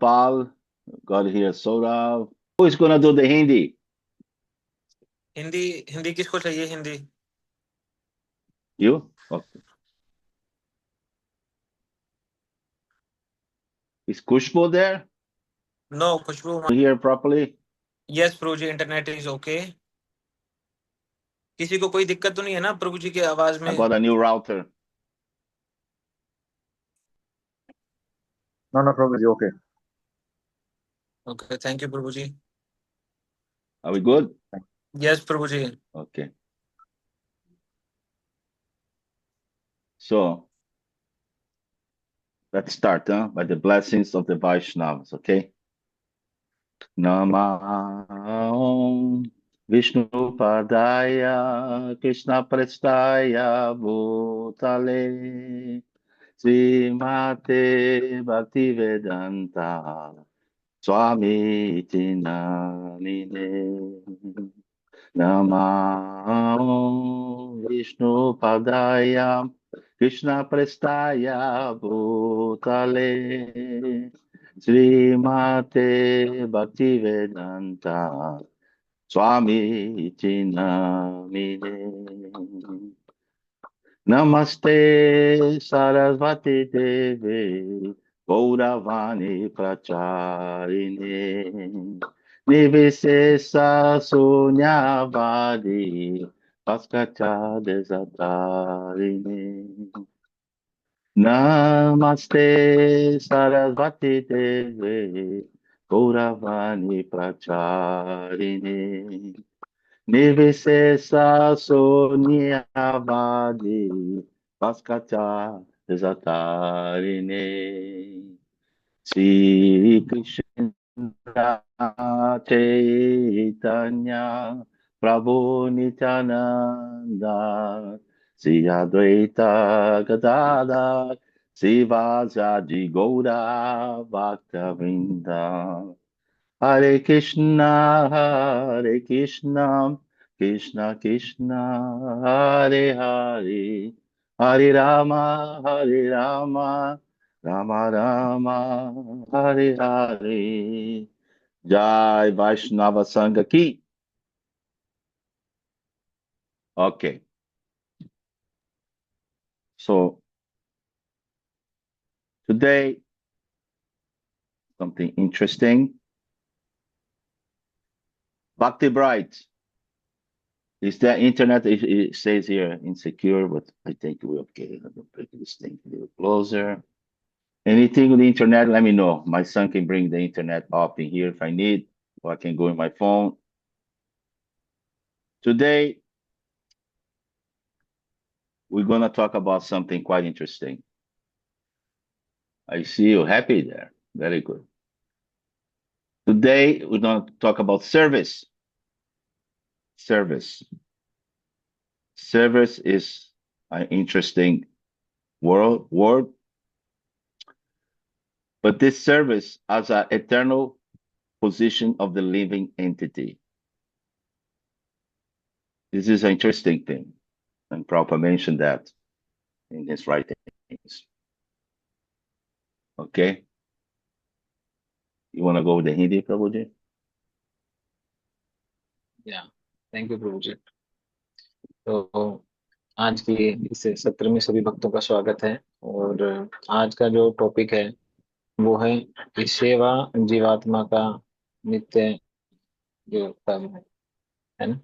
Gopal, got here Saurav. Who is gonna do the Hindi? Hindi किसको चाहिए Hindi? You? Okay. Is Kushbu there? No, Khushbu. Hear properly? Yes, Prabhu ji, internet is okay. किसी को कोई दिक्कत तो नहीं है ना प्रभु जी की आवाज में? I got a new router. No, Prabhu ji, okay. Okay, thank you Prabhu ji. Are we good? Yes, Prabhu ji. Okay. So let's start by the blessings of the Vaishnavas, okay? Namah Vishnu Padaya Krishna Prestaya Bhutale Srimate Bhaktivedanta Swami Tinamine Namah Vishnu Padaya Krishna Prestaya Bhutale Srimate Bhaktivedanta Swami Tinamine Namaste Sarasvati Devi Gauravani Pracharine Nivishesha Sunyavadi Paskacha Desatarine Namaste Sarasvati Devi Gauravani Pracharine Nivishesha Sunyavadi Paskacha Desatarine Sri Krishna Chaitanya Prabhu Nityananda Sri Advaita Gadadhar Sivasadi Gaura Bhaktavinda Hare Krishna, Krishna Krishna, Hare Hare, Hare Rama, Rama Rama, Hare Hare. Jai Vaishnava Sangha ki. Okay. So today, something interesting. Bhakti Bright. Is there internet? It says here insecure, but I think we're okay. I'm gonna put this thing a little closer. Anything with the internet, let me know. My son can bring the internet up in here if I need, or I can go in my phone. Today, we're gonna talk about something quite interesting. I see you happy there. Very good. Today, we're gonna talk about service. Service. Service is an interesting word, but this service as an eternal position of the living entity. This is an interesting thing, and Prabhupada mentioned that in his writings. Okay? You want to go with the Hindi, Prabhuji? Yeah, thank you, प्रभु जी. तो आज की इस सत्र में सभी भक्तों का स्वागत है और आज का जो टॉपिक है वो है कि सेवा जीवात्मा का नित्य जो कर्म है ना.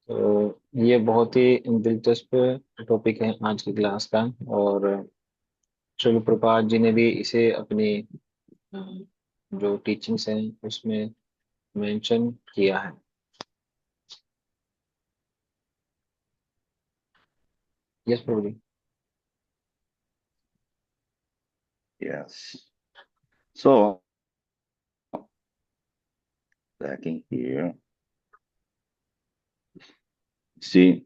तो ये बहुत ही दिलचस्प टॉपिक है आज की क्लास का और श्री प्रभुपाद जी ने भी इसे अपनी जो टीचिंग्स हैं उसमें मेंशन किया है. Yes Prabhu ji. Yes. So, back in here. See,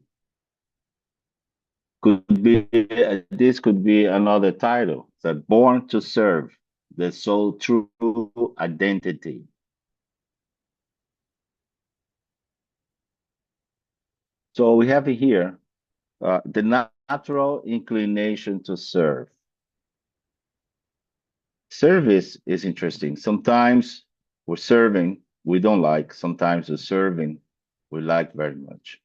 this could be another title. That born to serve, the soul true identity. So we have here the natural inclination to serve. Service is interesting. Sometimes we're serving, we don't like. Sometimes we're serving, we like very much.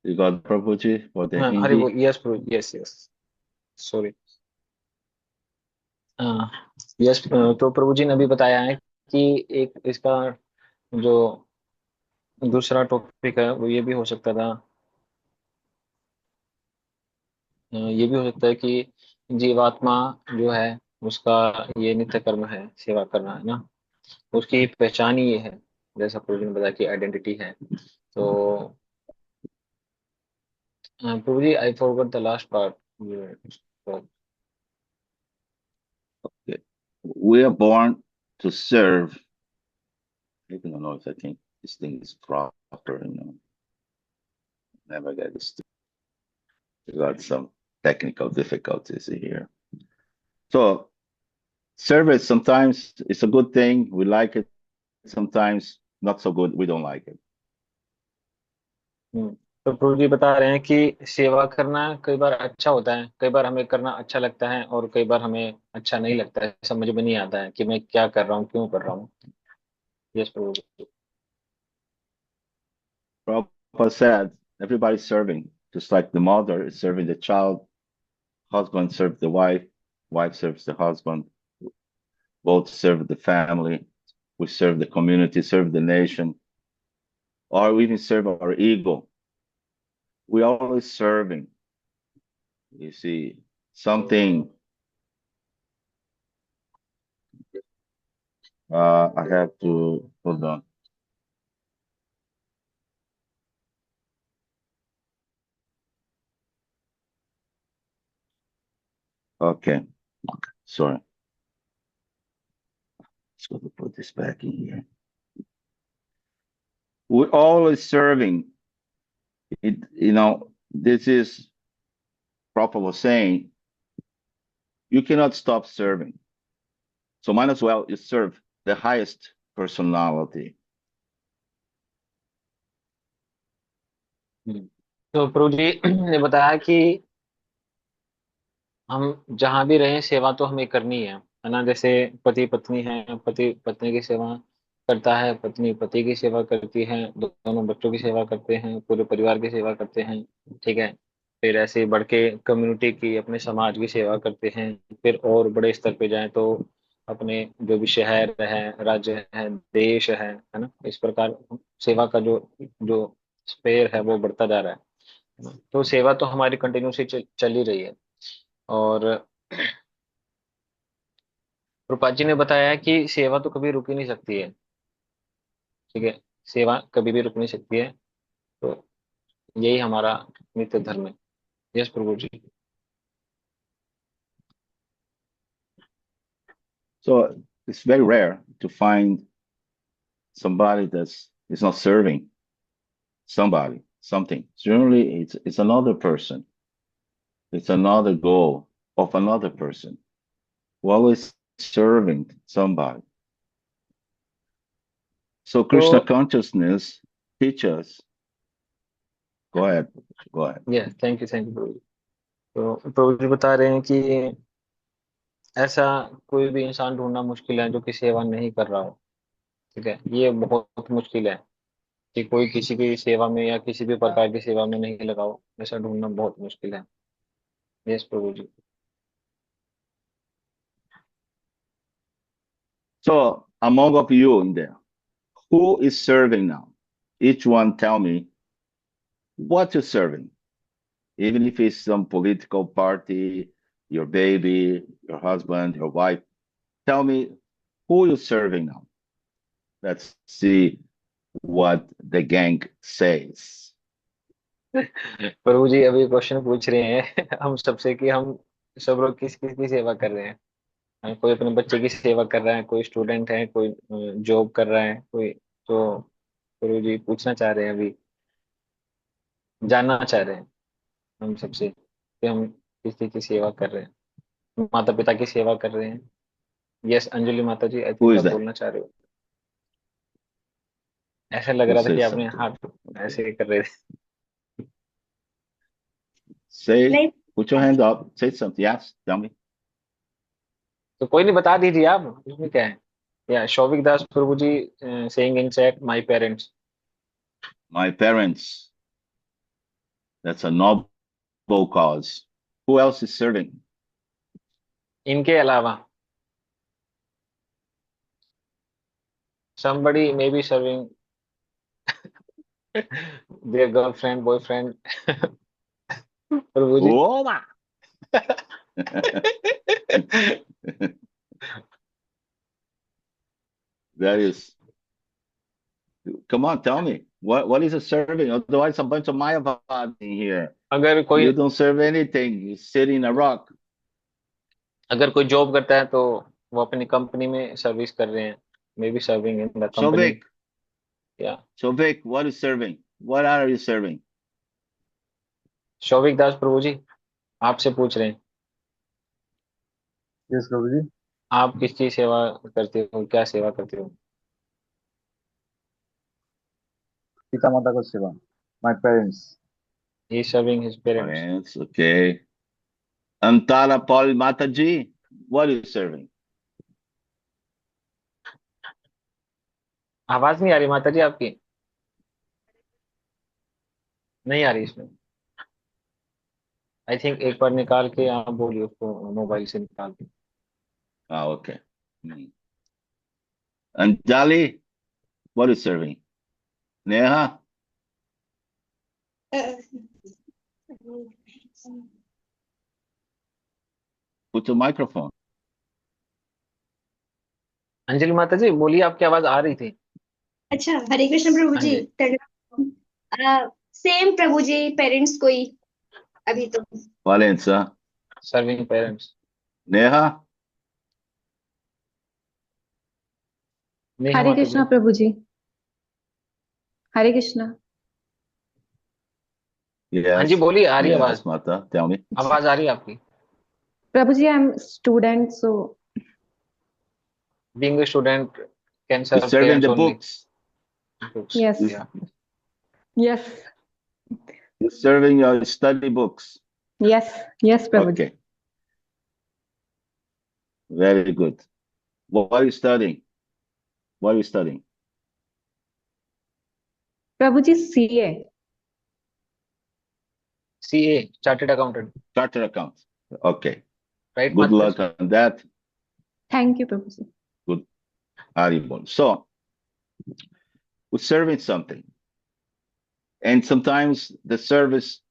You got Prabhuji for the हाँ, हरि बोल। Hindi? Yes प्रभु, yes sorry. Yes, तो प्रभु जी ने अभी बताया है कि एक इसका जो दूसरा टॉपिक है वो ये भी हो सकता था, ये भी हो सकता है कि जीवात्मा जो है उसका ये नित्य कर्म है, सेवा करना, है ना। उसकी पहचान ही ये है, जैसा प्रभु जी ने बताया कि आइडेंटिटी है। तो Prabhu ji, I forgot the last part. Okay. We are born to serve. I don't know if I think this thing is proper. Never get this. We got some technical difficulties here. So service sometimes it's a good thing. We like it. Sometimes not so good. We don't like it. तो प्रभु जी बता रहे हैं कि सेवा करना कई बार अच्छा होता है, कई बार हमें करना अच्छा लगता है और कई बार हमें अच्छा नहीं लगता है, समझ में नहीं आता है कि मैं क्या कर रहा हूँ, क्यों कर रहा हूँ। Yes Prabhu ji. Prabhupada said everybody's serving, just like the mother is serving the child, husband serves the wife, wife serves the husband, both serve the family, we serve the community, serve the nation, or we even serve our ego. We're always serving. You see, something I have to hold on. Okay, sorry. Just got to put this back in here. We're always serving. This is Prabhupada was saying, you cannot stop serving. So might as well you serve the highest personality. तो प्रभु जी ने बताया कि हम जहां भी रहें सेवा तो हमें करनी है ना। जैसे पति पत्नी है, पति पत्नी की सेवा करता है, पत्नी पति की सेवा करती है, दोनों बच्चों की सेवा करते हैं, पूरे परिवार की सेवा करते हैं, ठीक है। फिर ऐसे ही बढ़ के कम्युनिटी की, अपने समाज की सेवा करते हैं। फिर और बड़े स्तर पे जाएं तो अपने जो भी शहर है, राज्य है, देश है ना। इस प्रकार सेवा का जो जो स्पेयर है वो बढ़ता जा रहा है। तो सेवा तो हमारी कंटिन्यूसली चल ही रही है। और रूपाल जी ने बताया कि सेवा तो कभी रुक ही नहीं सकती है, ठीक है। सेवा कभी भी रुक नहीं सकती है। तो यही हमारा नित्य धर्म है। Yes Prabhu ji. So it's very rare to find somebody that's is not serving somebody, something. Generally, it's another person. It's another goal of another person. We're always serving somebody. So Krishna तो consciousness teaches. Go ahead. Go ahead. Yes, thank you Prabhu ji. तो प्रभु जी बता रहे हैं कि ऐसा कोई भी इंसान ढूंढना मुश्किल है जो कि सेवा नहीं कर रहा हो, ठीक है। ये बहुत मुश्किल है कि कोई किसी की सेवा में या किसी भी प्रकार की सेवा में नहीं लगा हो, ऐसा ढूंढना बहुत मुश्किल है। Yes Prabhu ji. So among of you in there, who is serving now? Each one tell me what you're serving. Even if it's some political party, your baby, your husband, your wife, tell me who you're serving now. Let's see what the gang says. प्रभु जी अभी question पूछ रहे हैं हम सबसे कि हम सब लोग किस किस की सेवा कर रहे हैं। कोई अपने बच्चे की सेवा कर रहा है, कोई स्टूडेंट है, कोई जॉब कर रहा है, कोई। तो प्रभु जी पूछना चाह रहे हैं, अभी जानना चाह रहे हैं हम सबसे कि हम किसी की सेवा कर रहे हैं, माता पिता की सेवा कर रहे हैं। यस अंजलि माता जी, आई Who थिंक is आप that? बोलना चाह रहे हो। ऐसा लग Who रहा था कि says आपने something? हाथ Okay. ऐसे कर रहे थे। Say, नहीं put your hand up. Say something. Yes, tell me. तो कोई नहीं, बता दीजिए आप, इसमें क्या है। या Shouvik Das Prabhu ji saying in chat my parents. My parents. That's a noble cause. Who else is serving? इनके अलावा somebody may be serving their girlfriend, boyfriend। Prabhu ji. Roma. That is. Come on, tell me. What is a serving? Otherwise, a bunch of Mayavad in here. अगर कोई You don't serve anything. You sit in a rock. अगर कोई job करता है तो वो अपनी company में सर्विस कर रहे हैं, may be serving in the company. Shovik, या Shovik, what is serving? What are you serving? Shouvik Das Prabhu ji आपसे पूछ रहे हैं, यस प्रभु जी। आप किस चीज सेवा करते हो, क्या सेवा करते हो। पिता माता को सेवा, my parents. He is serving his parents. Parents, okay. Antara Paul Mataji, what are you serving? आवाज नहीं आ रही माता जी आपकी, नहीं आ रही इसमें। आई थिंक एक बार निकाल के आप बोलिए उसको, मोबाइल से निकाल के। Ah, okay. Anjali, what are you serving? Neha, put your microphone. Anjali माता जी बोलिए, आपकी आवाज आ रही थी। अच्छा, हरे कृष्ण प्रभु हाँ जी। सेम प्रभु जी, पेरेंट्स को ही अभी तो। Valenza, serving parents. Neha, Neha Hare माता कृष्णा जी। प्रभु जी। हरे कृष्णा। हाँ जी yes, बोलिए, आ रही है आवाज, yes, Mata, tell me. आवाज आ रही है आपकी। Prabhu ji, I am student, so being a student can You're serve serving parents the only. books. Books. Yes. Yeah. Yes You're serving your study books. Yes yes Prabhu ji. Okay, very good. What are you studying? What are you studying? Prabhu ji, CA. CA, chartered accountant, Charter account. Okay, right good माता luck जी? on that. Thank you Prabhu ji. Haribol. So, we're serving something. And sometimes the service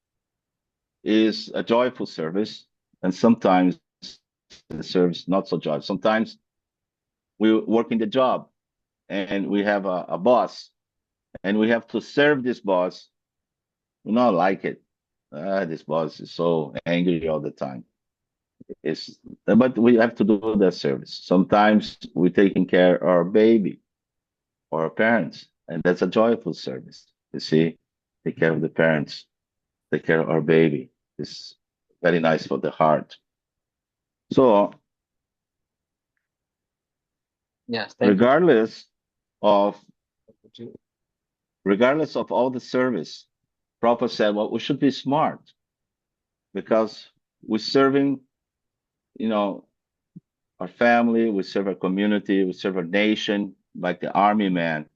is a joyful service, and sometimes the service not so joyful. Sometimes we work in the job and we have a boss, and we have to serve this boss. We not like it. This boss is so angry all the time. But we have to do that service. Sometimes we're taking care of our baby or our parents, and that's a joyful service. You see, take care of the parents, take care of our baby. It's very nice for the heart. So, Yes, thank regardless of you. regardless of all the service, Prabhupada said, well, we should be smart because we're serving, our family, we serve our community, we serve our nation, like the army man.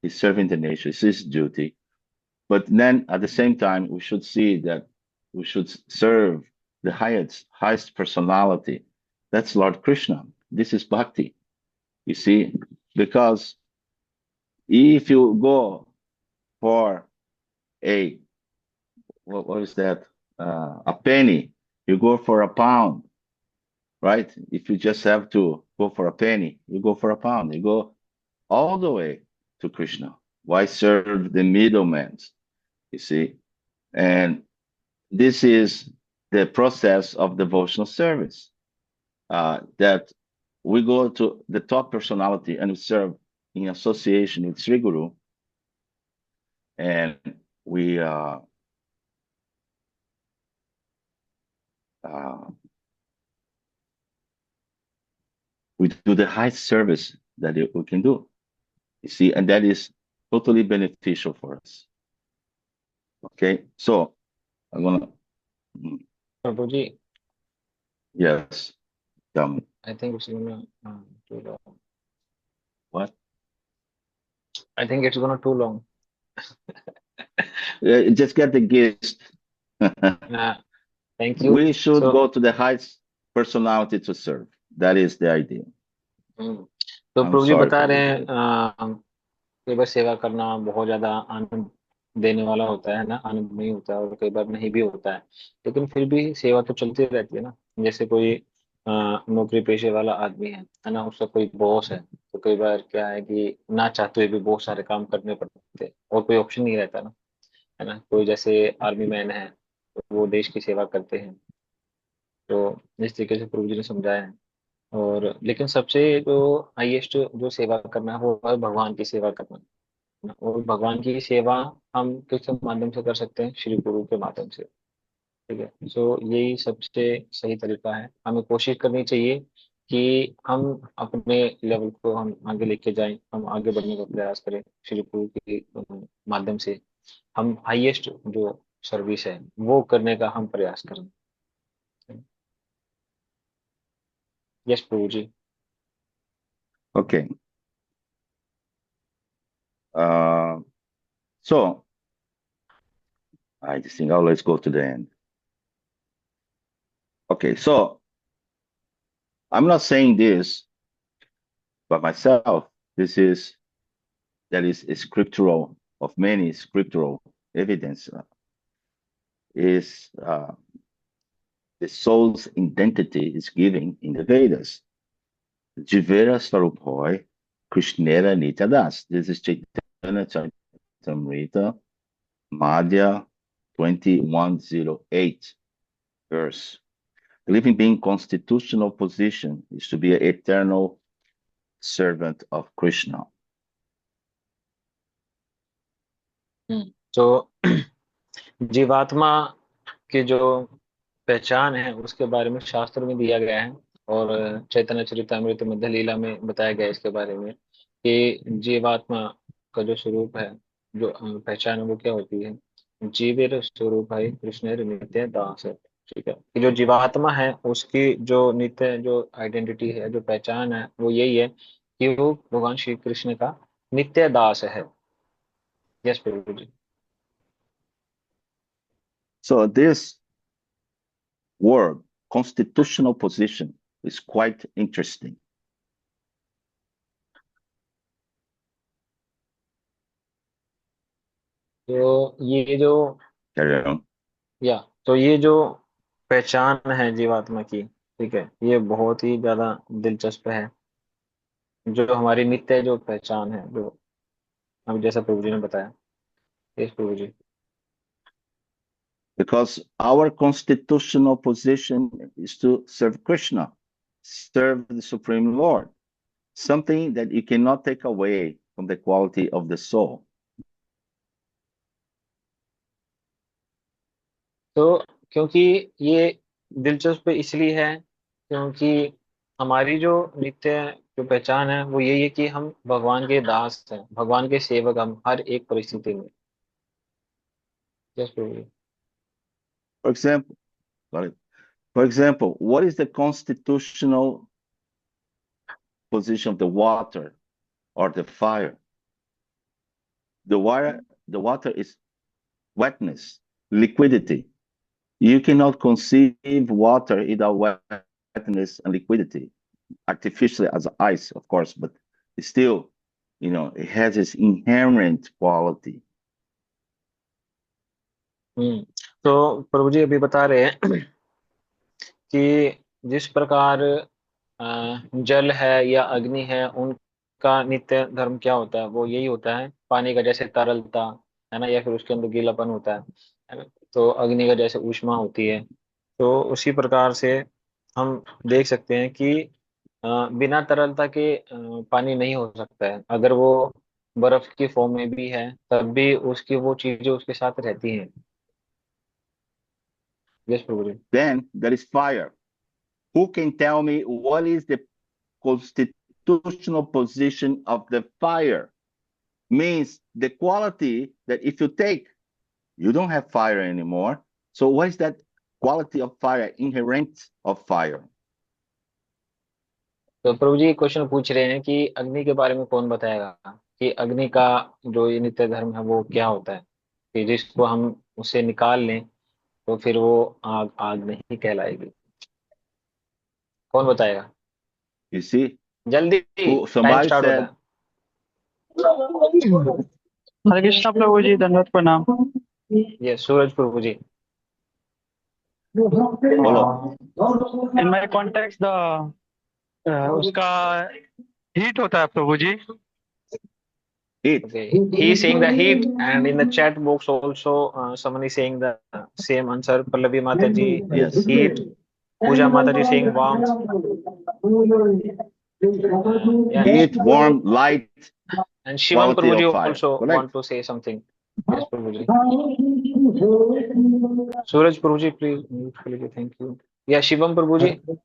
He's serving the nation. It's his duty. But then at the same time, we should see that we should serve the highest personality. That's Lord Krishna. This is bhakti. You see, because if you go for what is that? A penny, you go for a pound, right? If you just have to go for a penny, you go for a pound. You go all the way to Krishna. Why serve the middlemen? You see, and this is the process of devotional service. That we go to the top personality and we serve in association with Sri Guru, and we do the highest service that we can do. You see, and that is totally beneficial for us. Okay, so I'm gonna Prabhu ji, Yes. Tell me. I think it's gonna too long. What? I think it's gonna too long. Just get the gist. Thank you. We should So, go to the highest personality to serve. That is the idea. तो I'm Prabhu ji sorry, बता रहे Prabhuji. हैं कई बार सेवा करना बहुत ज्यादा आनंद देने वाला होता है ना, आनंद नहीं होता है और कई बार नहीं भी होता है, लेकिन फिर भी सेवा तो चलती रहती है ना। जैसे कोई नौकरी पेशे वाला आदमी है ना, उसका कोई बॉस है, तो कई बार क्या है कि ना चाहते हुए भी बहुत सारे काम करने पड़ते हैं और कोई ऑप्शन नहीं रहता ना, है ना। कोई जैसे आर्मी मैन है, तो वो देश की सेवा करते हैं, तो इस तरीके से प्रभु जी ने समझाया है। और लेकिन सबसे जो हाईएस्ट जो सेवा करना है वो है भगवान की सेवा करना, है ना। और भगवान की सेवा हम किस माध्यम से कर सकते हैं? श्री गुरु के माध्यम से, ठीक है। सो यही सबसे सही तरीका है। हमें कोशिश करनी चाहिए कि हम अपने लेवल को हम आगे लेके जाएं, हम आगे बढ़ने का प्रयास करें श्री गुरु के माध्यम से। हम हाईएस्ट जो सर्विस है वो करने का हम प्रयास करें। Yes Prabhu ji. Okay. So I just think, let's go to the end. Okay, so I'm not saying this by myself. That is scriptural, of many scriptural evidence, is the soul's identity is given in the Vedas. Jivera Svaruphoy, Krishnera Nityadas. This is Chaitanya Charitamrita, Madhya 2108 verse. The living being constitutional position is to be an eternal servant of Krishna. तो जीवात्मा की जो पहचान है उसके बारे में शास्त्र में दिया गया है और चैतन्य चरितामृत मध्य लीला में बताया गया है इसके बारे में कि जीवात्मा का जो स्वरूप है, जो पहचान है वो क्या होती है? जीवेर स्वरूप है कृष्ण नित्य दास, ठीक है। कि जो जीवात्मा है उसकी जो नित्य जो आइडेंटिटी है, जो पहचान है, वो यही है कि वो भगवान श्री कृष्ण का नित्य दास है। Yes Prabhu ji. So this word, constitutional position, is quite interesting. तो ये जो Carry on. तो ये जो पहचान है जीवात्मा की, ठीक है, ये बहुत ही ज्यादा दिलचस्प है। जो हमारी नित्य जो पहचान है, जो अब जैसा प्रभु जी ने बताया। Yes Prabhu ji. Because our constitutional position is to serve Krishna, serve the Supreme Lord, something that you cannot take away from the quality of the soul. तो क्योंकि ये दिलचस्प इसलिए है क्योंकि हमारी जो नित्य जो पहचान है वो यही है कि हम भगवान के दास हैं, भगवान के सेवक हम हर एक परिस्थिति में। Yes Prabhu ji. For example, what is the constitutional position of the water or the fire? The water is wetness, liquidity. You cannot conceive water without wetness and liquidity, artificially as ice, of course, but it's still, it has its inherent quality. तो प्रभु जी अभी बता रहे हैं कि जिस प्रकार जल है या अग्नि है, उनका नित्य धर्म क्या होता है? वो यही होता है पानी का जैसे तरलता, है ना, या फिर उसके अंदर गीलापन होता है ना। तो अग्नि का जैसे ऊष्मा होती है, तो उसी प्रकार से हम देख सकते हैं कि बिना तरलता के पानी नहीं हो सकता है। अगर वो बर्फ की फॉर्म में भी है तब भी उसकी वो चीजें उसके साथ रहती हैं। Yes Prabhu ji. Then there is fire. Who can tell me what is the constitutional position of the fire? Means the quality that if you take, you don't have fire anymore. So what is that quality of fire, inherent of fire. तो प्रभु जी question पूछ रहे हैं कि अग्नि के बारे में कौन बताएगा कि अग्नि का जो ये नित्य धर्म है वो क्या होता है, कि जिसको हम उसे निकाल लें तो फिर वो आग आग नहीं कहलाएगी। कौन बताएगा? You see, जल्दी, टाइम somebody स्टार्ट होता said, है। हरे कृष्णा प्रभु जी, दंडवत प्रणाम। ये सूरज प्रभु जी। बोलो। इन माय कॉन्टेक्स्ट द उसका हीट होता है प्रभु जी। heat. Okay. He is saying the heat, and in the chat box also someone is saying the same answer. Pallavi Mataji, Yes. heat. Pooja Mataji saying warmth. Yeah. Heat, warm, light, And Shivam quality Prabhuji of fire. also Correct? want to say something. Yes, Prabhuji. Suraj Prabhuji, please mute for me. Thank you. Yeah, Shivam Prabhuji.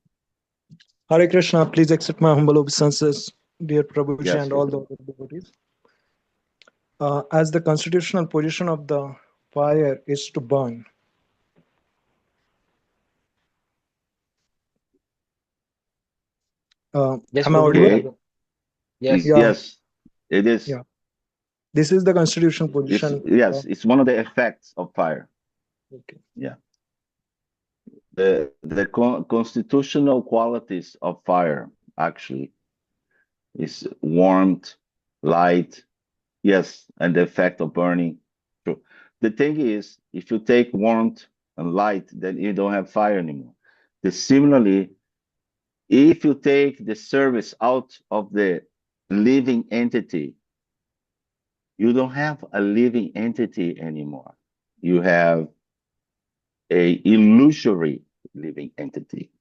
Hare Krishna, please accept my humble obeisances, dear Prabhuji Yes, and yes. all the other devotees. As the constitutional position of the fire is to burn, Yes, am I Prabhuji. audible? Yes. Yeah. Yes, it is. Yeah. This is the constitutional position. Yes, it's one of the effects of fire. Okay. Yeah. The constitutional qualities of fire actually is warmth, light, yes, and the effect of burning. True. The thing is, if you take warmth and light, then you don't have fire anymore. Similarly, if you take the service out of the living entity, you don't have a living entity anymore. You have a illusory living entity.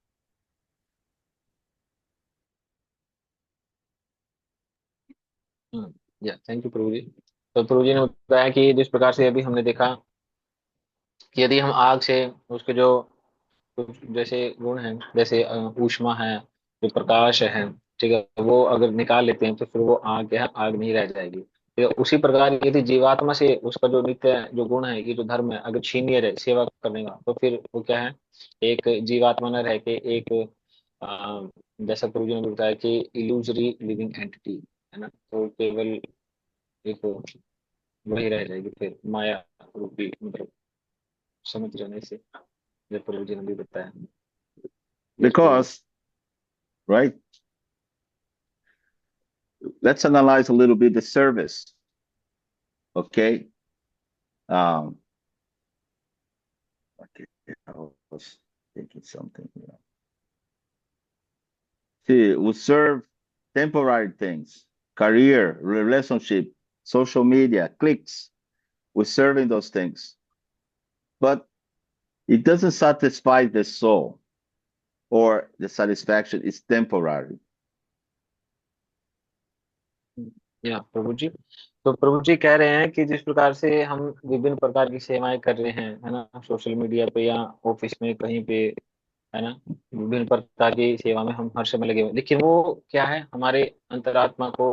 या thank you Prabhu ji. तो प्रभु जी ने बताया कि जिस प्रकार से अभी हमने देखा कि यदि हम आग से उसके जो कुछ जैसे गुण हैं, जैसे ऊष्मा है, जो प्रकाश है, ठीक है, वो अगर निकाल लेते हैं तो फिर वो आग क्या है, आग नहीं रह जाएगी। ठीक है, उसी प्रकार यदि जीवात्मा से उसका जो नित्य जो गुण है, ये जो धर्म है, अगर छीन लिया जाए सेवा करने का, तो फिर वो क्या है, एक जीवात्मा न रह के एक जैसा प्रभु जी ने बताया कि इल्यूजरी लिविंग एंटिटी है ना, तो केवल एक वही रह जाएगी, फिर माया रूपी, मतलब समझ रहने से, जब प्रभु जी ने भी बताया। Because, right? Let's analyze a little bit the service. Okay. Okay. I was thinking something. Yeah. See, we serve temporary things, career, relationship, social media, clicks. We're serving those things. But it doesn't satisfy the soul, or the satisfaction is temporary. या प्रभु जी, तो प्रभु जी कह रहे हैं कि जिस प्रकार से हम विभिन्न प्रकार की सेवाएं कर रहे हैं, है ना, सोशल मीडिया पे या ऑफिस में कहीं पे, है ना, विभिन्न प्रकार की सेवा में हम हर समय लगे हुए, लेकिन वो क्या है, हमारे अंतरात्मा को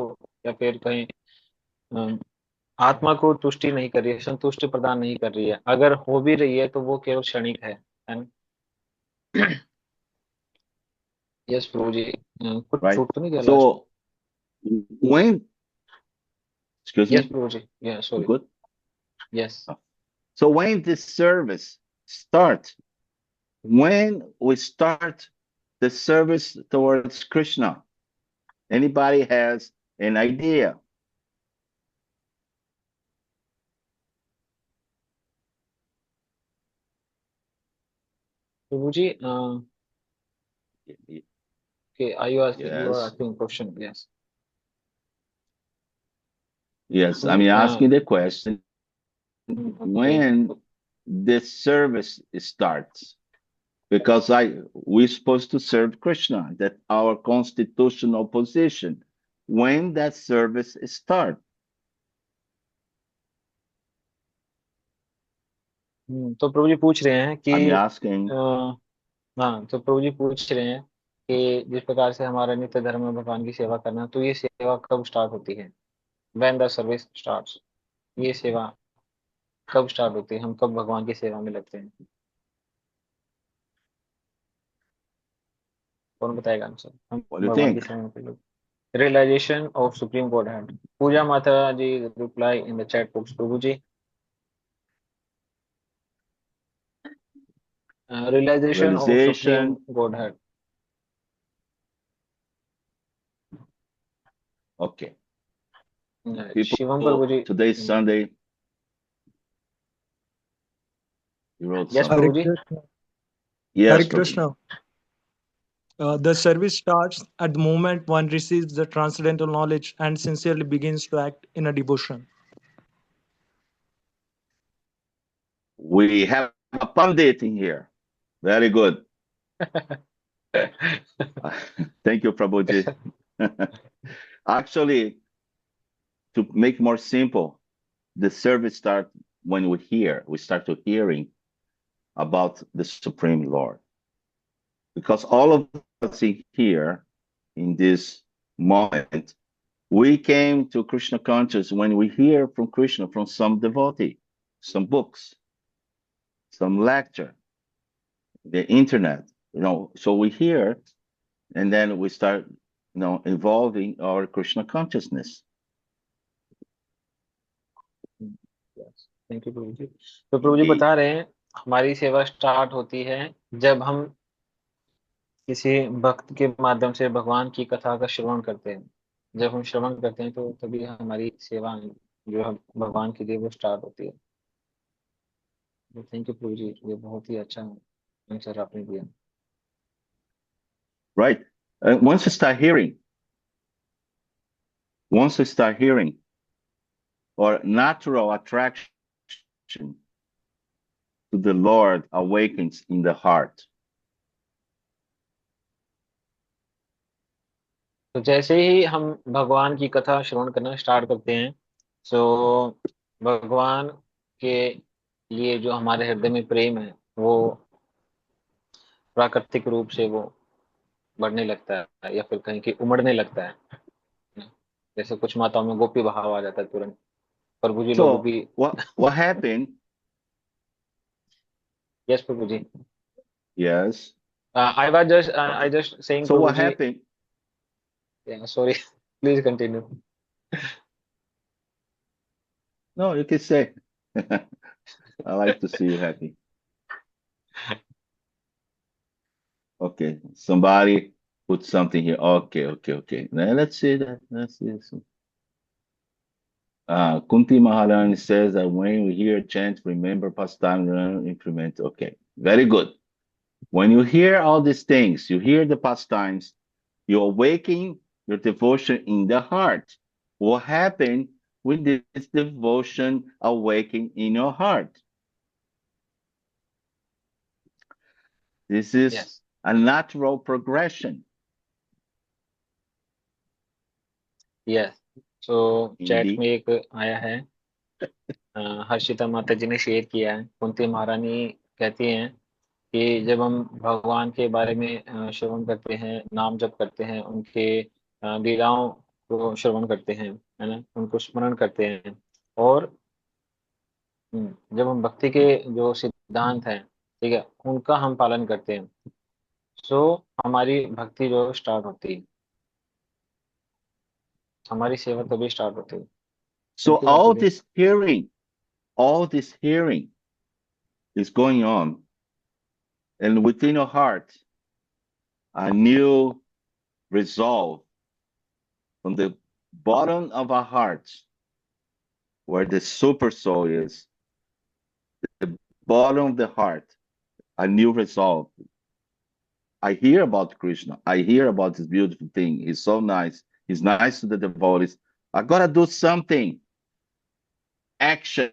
या फिर कहीं आत्मा को तुष्टि नहीं कर रही है, संतुष्टि प्रदान नहीं कर रही है। अगर हो भी रही है तो वो केवल क्षणिक है ना। यस प्रभु जी, कुछ Right. छूट तो नहीं गया? So when, excuse me? Yes Prabhu ji, या sorry, Good. Yes. So when this service starts, when we start the service towards Krishna, anybody has an idea? Prabhu ji, okay, are you asking? You are Yes. asking question. Yes. Yes, I'm asking the question, when the service starts, because we're supposed to serve Krishna, that our constitutional position, when that service starts. तो प्रभु जी पूछ रहे हैं कि I'm asking. हाँ, तो प्रभु जी पूछ रहे हैं कि जिस प्रकार से हमारा नित्य धर्म में भगवान की सेवा करना, तो ये सेवा कब स्टार्ट होती है? When the service starts, ये सेवा कब स्टार्ट होती है? हम कब भगवान की सेवा में लगते हैं? कौन बताएगा आंसर? हम What do you भगवान की think? सेवा में लोग realisation of supreme God had. Puja माता ji reply in the chat box. Prabhu ji, realization of supreme Realization. godhead. Okay. People, Shivam Prabhu ji. today's Sunday. You wrote Yes, something. Prabhu ji. Krishna. Yes, Hare Prabhu. Krishna. The service starts at the moment one receives the transcendental knowledge and sincerely begins to act in a devotion. We have a pundit in here. Very good. Thank you, Prabhuji. Actually, to make more simple, the service starts when we start to hearing about the Supreme Lord. Because all of us in here, in this moment, we came to Krishna consciousness when we hear from Krishna, from some devotee, some books, some lecture, the internet, so we hear, and then we start, evolving our Krishna consciousness. Yes. Thank you, प्रभु जी. तो प्रभु जी बता रहे हैं हमारी सेवा start होती है जब हम किसी भक्त के माध्यम से भगवान की कथा का श्रवण करते हैं. जब हम श्रवण करते हैं तो तभी हमारी सेवा जो है भगवान के लिए वो स्टार्ट होती है. थैंक यू प्रभु जी, ये बहुत ही अच्छा आंसर आपने दिया. Right. Once you start hearing, or natural attraction to the Lord awakens in the heart. तो जैसे ही हम भगवान की कथा श्रवण करना स्टार्ट करते हैं, तो भगवान के लिए जो हमारे हृदय में प्रेम है वो प्राकृतिक रूप से वो बढ़ने लगता है या फिर कहीं कि उमड़ने लगता है. जैसे कुछ माताओं में गोपी भाव आ जाता है तुरंत. प्रभु जी लोग So भी. what happened? Yes, Prabhu ji. Yes. I just saying. So Prabhu what ji. happened? Yeah, sorry. Please continue. No, you can say. I like to see you happy. Okay, somebody put something here. Okay. Now let's see that. Let's see this. Kunti Maharani says that when we hear chant, remember pastime, implement. Okay, very good. When you hear all these things, you hear the pastimes, you awaken your devotion in the heart. What happened when this devotion awaken in your heart? This is Yes. a natural progression. Yes. So chat Hindi. में एक आया है, हर्षिता माता जी ने share किया है. कुंती महारानी कहती हैं कि जब हम भगवान के बारे में श्रवण करते हैं, नाम जप करते हैं, उनके लीलाओं को श्रवण करते हैं, है ना, उनको स्मरण करते हैं, और जब हम भक्ति के जो सिद्धांत हैं, ठीक है, उनका हम पालन करते हैं, सो हमारी भक्ति जो स्टार्ट होती है, हमारी सेवा तभी स्टार्ट होती है. So Thank you, all Bhakti. this hearing is going on, and within your heart, a new resolve from the bottom of our hearts, where the super soul is, the bottom of the heart, a new resolve. I hear about Krishna. I hear about this beautiful thing. He's so nice. He's nice to the devotees. I gotta do something. Action.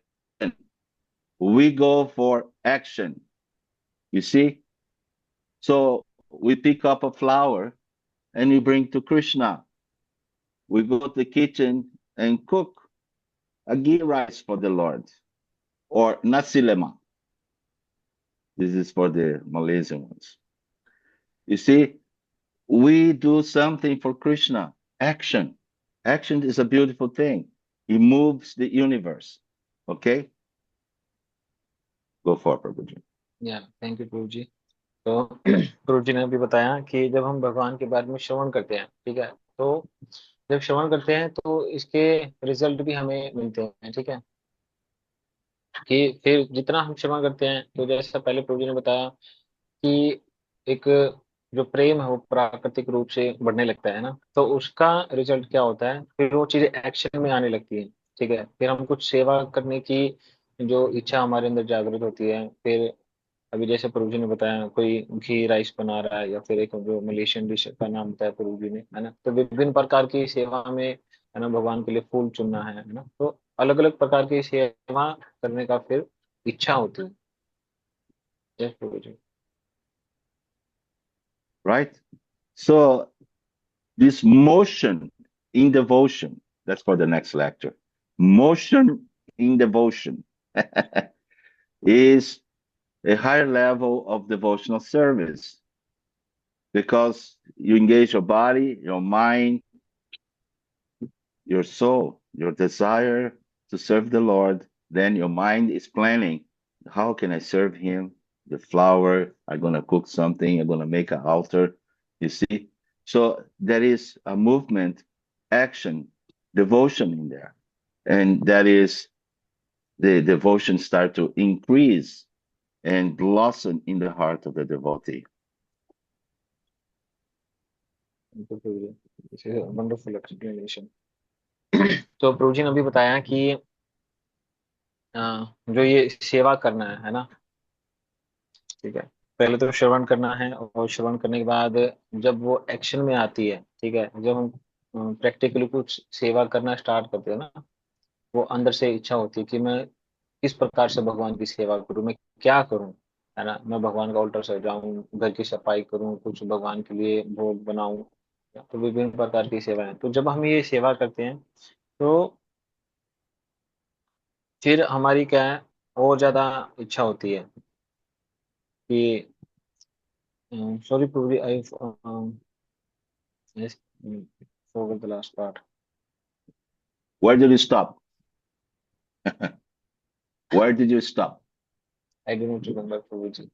We go for action. You see? So we pick up a flower and we bring to Krishna. We go to the kitchen and cook a ghee rice for the Lord, or nasi lemak. This is for the Malaysian ones. You see, we do something for Krishna. Action. Action is a beautiful thing. He moves the universe. Okay? Go for it, Prabhuji. Yeah, thank you, Prabhu ji. तो प्रभु जी ने अभी बताया कि जब हम भगवान के बारे में श्रवण करते हैं, ठीक है, तो जब श्रवण करते हैं तो इसके रिजल्ट भी हमें मिलते हैं, ठीक है, कि फिर जितना हम श्रवण करते हैं तो जैसा पहले प्रभु जी ने बताया कि एक जो प्रेम है वो प्राकृतिक रूप से बढ़ने लगता है ना, तो उसका रिजल्ट क्या होता है, फिर वो चीजें एक्शन में आने लगती है, ठीक है, फिर हम कुछ सेवा करने की जो इच्छा हमारे अंदर जागृत होती है। फिर अभी जैसे प्रभु जी ने बताया कोई घी राइस बना रहा है या फिर एक जो मलेशियन डिश का नाम बताया प्रभु जी ने, है ना, तो विभिन्न प्रकार की सेवा में, है ना, भगवान के लिए फूल चुनना है ना, तो अलग अलग प्रकार की सेवा करने का फिर इच्छा होती है। जय प्रभु जी। right? So this motion in devotion, that's for the next lecture. Motion in devotion is a higher level of devotional service because you engage your body, your mind, your soul, your desire to serve the Lord. Then your mind is planning, how can I serve him? The flower, I'm going to cook something, I'm going to make an altar. You see? So there is a movement, action, devotion in there. And that is the devotion start to increase and blossom in the heart of the devotee. Wonderful explanation. तो प्रभु जी ने अभी बताया कि जो ये सेवा करना है ना, ठीक है, पहले तो श्रवण करना है और श्रवण करने के बाद जब वो एक्शन में आती है, ठीक है, जब हम प्रैक्टिकली कुछ सेवा करना स्टार्ट करते हैं ना, वो अंदर से इच्छा होती है कि मैं किस प्रकार से भगवान की सेवा करूं, मैं क्या करूं, है ना, मैं भगवान का ऑल्टर सजाऊं, घर की सफाई करूं, कुछ भगवान के लिए भोग बनाऊं, तो विभिन्न प्रकार की सेवाएं। तो जब हम ये सेवा करते हैं तो फिर हमारी क्या है, और ज्यादा इच्छा होती है कि sorry Prabhu I forgot the last part. Where did you stop? Where did you stop? I do not remember, Prabhuji.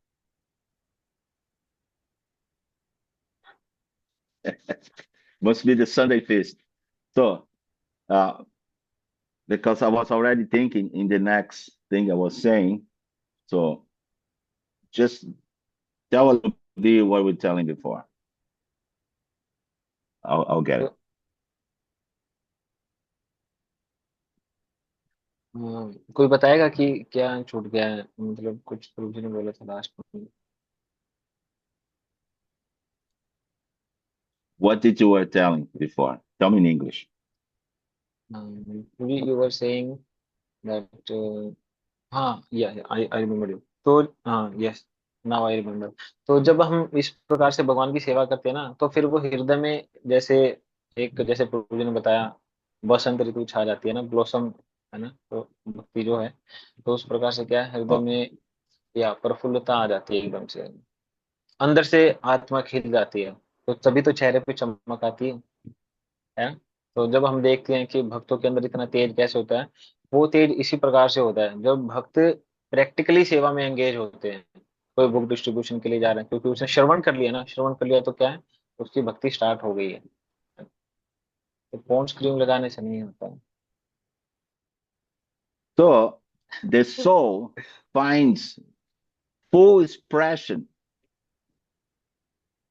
Must be the Sunday feast. So, because I was already thinking in the next thing I was saying, so just tell a little bit what we're telling before. I'll get it. कोई बताएगा कि क्या छूट गया है, मतलब कुछ प्रभुजी ने बोला था लास्ट में। What did you were telling before? Tell me in English. You were saying that हाँ, I remember you. तो हाँ, yes, now I remember. तो जब हम इस प्रकार से भगवान की सेवा करते हैं ना, तो फिर वो हृदय में जैसे एक, जैसे प्रभु जी ने बताया, बसंत ऋतु छा जाती है ना, ब्लॉसम, है ना, तो भक्ति जो है, तो उस प्रकार से क्या है, हृदय में या प्रफुल्लता आ जाती है एकदम से, अंदर से आत्मा खिल जाती है, तो तभी तो चेहरे पे चमक आती है। तो जब हम देखते हैं कि भक्तों के अंदर इतना तेज कैसे होता है, वो तेज इसी प्रकार से होता है जब भक्त प्रैक्टिकली सेवा में एंगेज होते हैं, कोई बुक डिस्ट्रीब्यूशन के लिए जा रहे हैं, क्योंकि उसने श्रवण कर लिया ना, श्रवण कर लिया तो क्या है, उसकी भक्ति स्टार्ट हो गई है, तो पॉन्ड्स क्रीम लगाने से नहीं होता है। So the soul finds full expression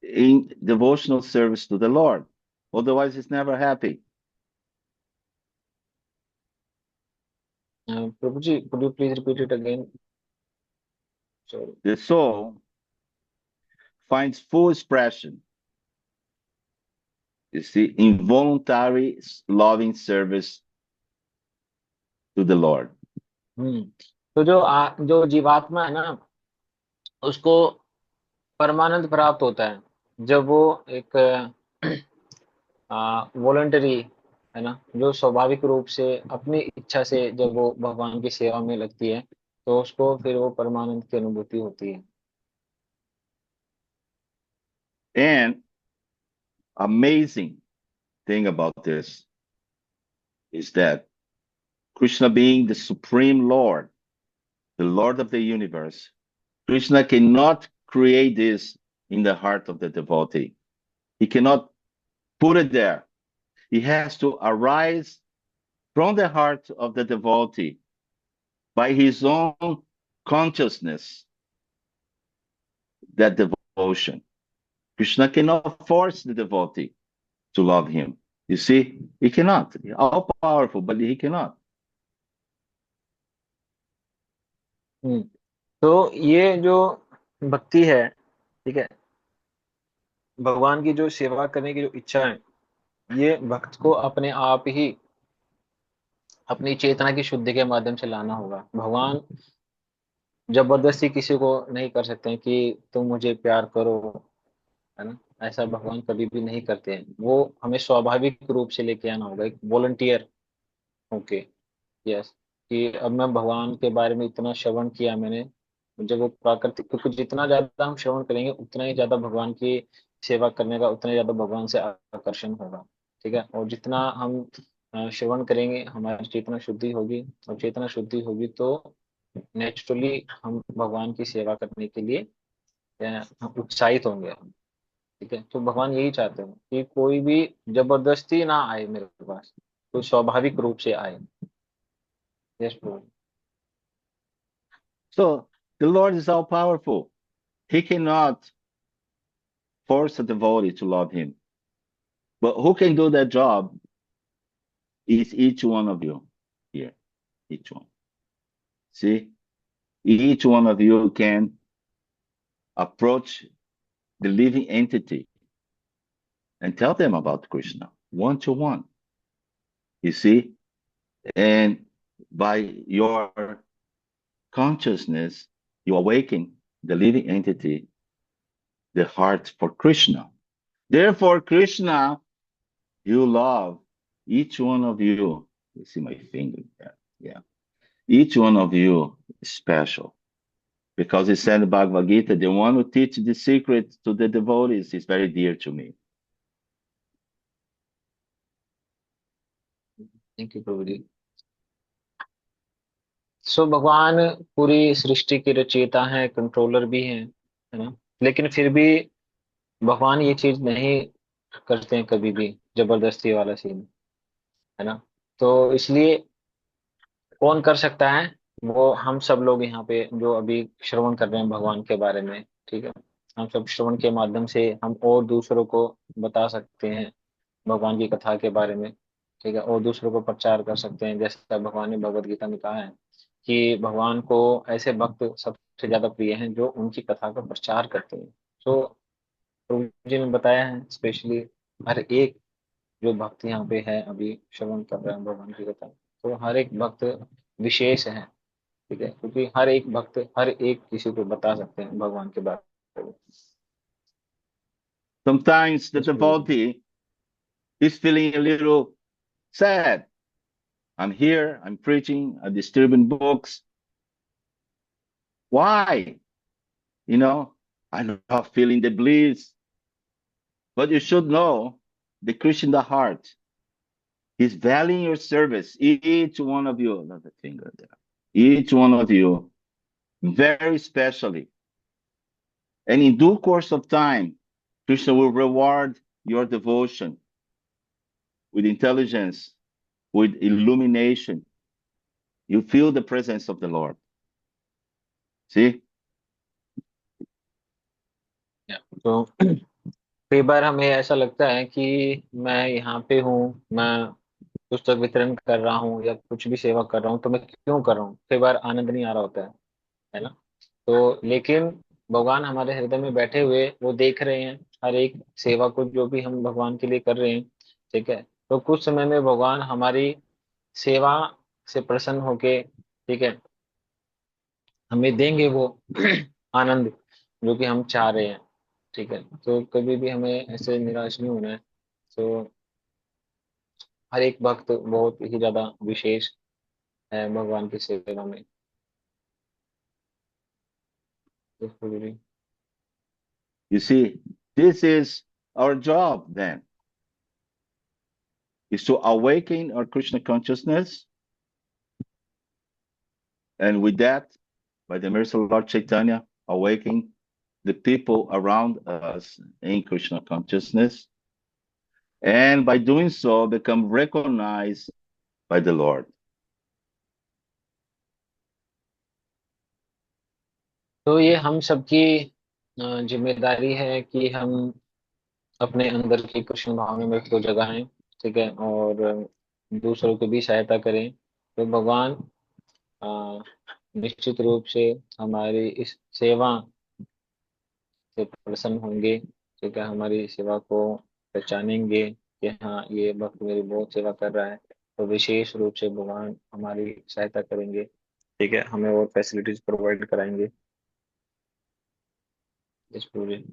in devotional service to the Lord. Otherwise, it's never happy. Prabhuji, could you please repeat it again? Sorry. The soul finds full expression, you see, involuntary loving service to the Lord. तो जो जीवात्मा है ना, उसको परमानंद प्राप्त होता है जब वो एक वॉलंटरी, है ना, जो स्वाभाविक रूप से अपनी इच्छा से जब वो भगवान की सेवा में लगती है, तो उसको फिर वो परमानंद की अनुभूति होती है। And amazing thing about this is that Krishna being the supreme Lord, the Lord of the universe, Krishna cannot create this in the heart of the devotee. He cannot put it there. It has to arise from the heart of the devotee by his own consciousness, that devotion. Krishna cannot force the devotee to love him. You see, he cannot. He's all powerful, but he cannot. तो ये जो भक्ति है, ठीक है, भगवान की जो सेवा करने की जो इच्छा है, ये भक्त को अपने आप ही अपनी चेतना की शुद्धि के माध्यम से लाना होगा। भगवान जबरदस्ती किसी को नहीं कर सकते हैं कि तुम मुझे प्यार करो, है ना, ऐसा भगवान कभी भी नहीं करते हैं। वो हमें स्वाभाविक रूप से लेके आना होगा, एक वॉलंटियर होके। यस, कि अब मैं भगवान के बारे में इतना श्रवण किया मैंने, जब वो प्राकृतिक, क्योंकि जितना ज्यादा हम श्रवण करेंगे उतना ही ज्यादा भगवान की सेवा करने का, उतना ही ज्यादा भगवान से आकर्षण होगा, ठीक है। और जितना हम श्रवण करेंगे हमारी चेतना शुद्धि होगी, और चेतना शुद्धि होगी तो नेचुरली हम भगवान की सेवा करने के लिए हम उत्साहित होंगे, ठीक है। तो भगवान यही चाहते हैं कि कोई भी जबरदस्ती ना आए मेरे पास, कोई स्वाभाविक रूप से आए। Yes Prabhu. So the Lord is all powerful. He cannot force a devotee to love him. But who can do that job is each one of you here. Each one. See? Each one of you can approach the living entity and tell them about Krishna, one to one. You see? And by your consciousness, you awaken the living entity, the heart for Krishna. Therefore, Krishna, you love each one of you. You see my finger there? Yeah. Each one of you is special. Because it said in the Bhagavad Gita, the one who teaches the secret to the devotees is very dear to me. Thank you Prabhu ji. So भगवान पूरी सृष्टि के रचयिता हैं, controller भी हैं, है ना, लेकिन फिर भी भगवान ये चीज नहीं करते हैं कभी भी, जबरदस्ती वाला सीन, है ना। तो इसलिए कौन कर सकता है? वो हम सब लोग यहाँ पे जो अभी श्रवण कर रहे हैं भगवान के बारे में, ठीक है। हम सब श्रवण के माध्यम से हम और दूसरों को बता सकते हैं भगवान की कथा के बारे में, ठीक है, और दूसरों को प्रचार कर सकते हैं। जैसा भगवान ने भगवद गीता में कहा है कि भगवान को ऐसे भक्त सबसे ज्यादा प्रिय हैं जो उनकी कथा का प्रचार करते हैं। तो प्रभु जी ने बताया है स्पेशली हर एक जो भक्त यहाँ पे है अभी श्रवण कर रहे हैं भगवान की कथा, तो हर एक भक्त विशेष है, ठीक है, क्योंकि हर एक भक्त हर एक किसी को बता सकते हैं भगवान के बारे में। Sometimes the devotee is feeling a little sad. I'm here, I'm preaching, I'm distributing books. Why? You know, I'm not feeling the bliss. But you should know the Krishna in the heart is valuing your service. Each one of you, another finger there. Each one of you, very specially. And in due course of time, Krishna will reward your devotion with intelligence, with illumination. You feel the presence of the Lord. See? तो कई बार हमें ऐसा लगता है कि मैं यहाँ पे हूँ, मैं पुस्तक वितरण कर रहा हूँ या कुछ भी सेवा कर रहा हूँ, तो मैं क्यों कर रहा हूँ? कई बार आनंद नहीं आ रहा होता है ना। तो लेकिन भगवान हमारे हृदय में बैठे हुए वो देख रहे हैं हर एक सेवा को जो भी हम भगवान के लिए कर रहे हैं, ठीक है। तो कुछ समय में भगवान हमारी सेवा से प्रसन्न होके, ठीक है, हमें देंगे वो आनंद जो कि हम चाह रहे हैं, ठीक है। तो कभी भी हमें ऐसे निराश नहीं होना है। तो हर एक भक्त बहुत ही ज्यादा विशेष है भगवान की सेवा में। You see, this is our job then, is to awaken our Krishna consciousness. And with that, by the mercy of Lord Chaitanya, awaken the people around us in Krishna consciousness, and by doing so, become recognized by the Lord. तो ये हम सबकी जिम्मेदारी है कि हम अपने अंदर की कृष्ण भावना में को जगाएं, ठीक है, और दूसरों को भी सहायता करें। तो भगवान निश्चित रूप से हमारी इस सेवा से प्रसन्न होंगे, ठीक है, हमारी सेवा को पहचानेंगे कि हाँ, ये भक्त मेरी बहुत सेवा कर रहा है, तो विशेष रूप से भगवान हमारी सहायता करेंगे, ठीक है, हमें और फैसिलिटीज प्रोवाइड कराएंगे। इस पूरे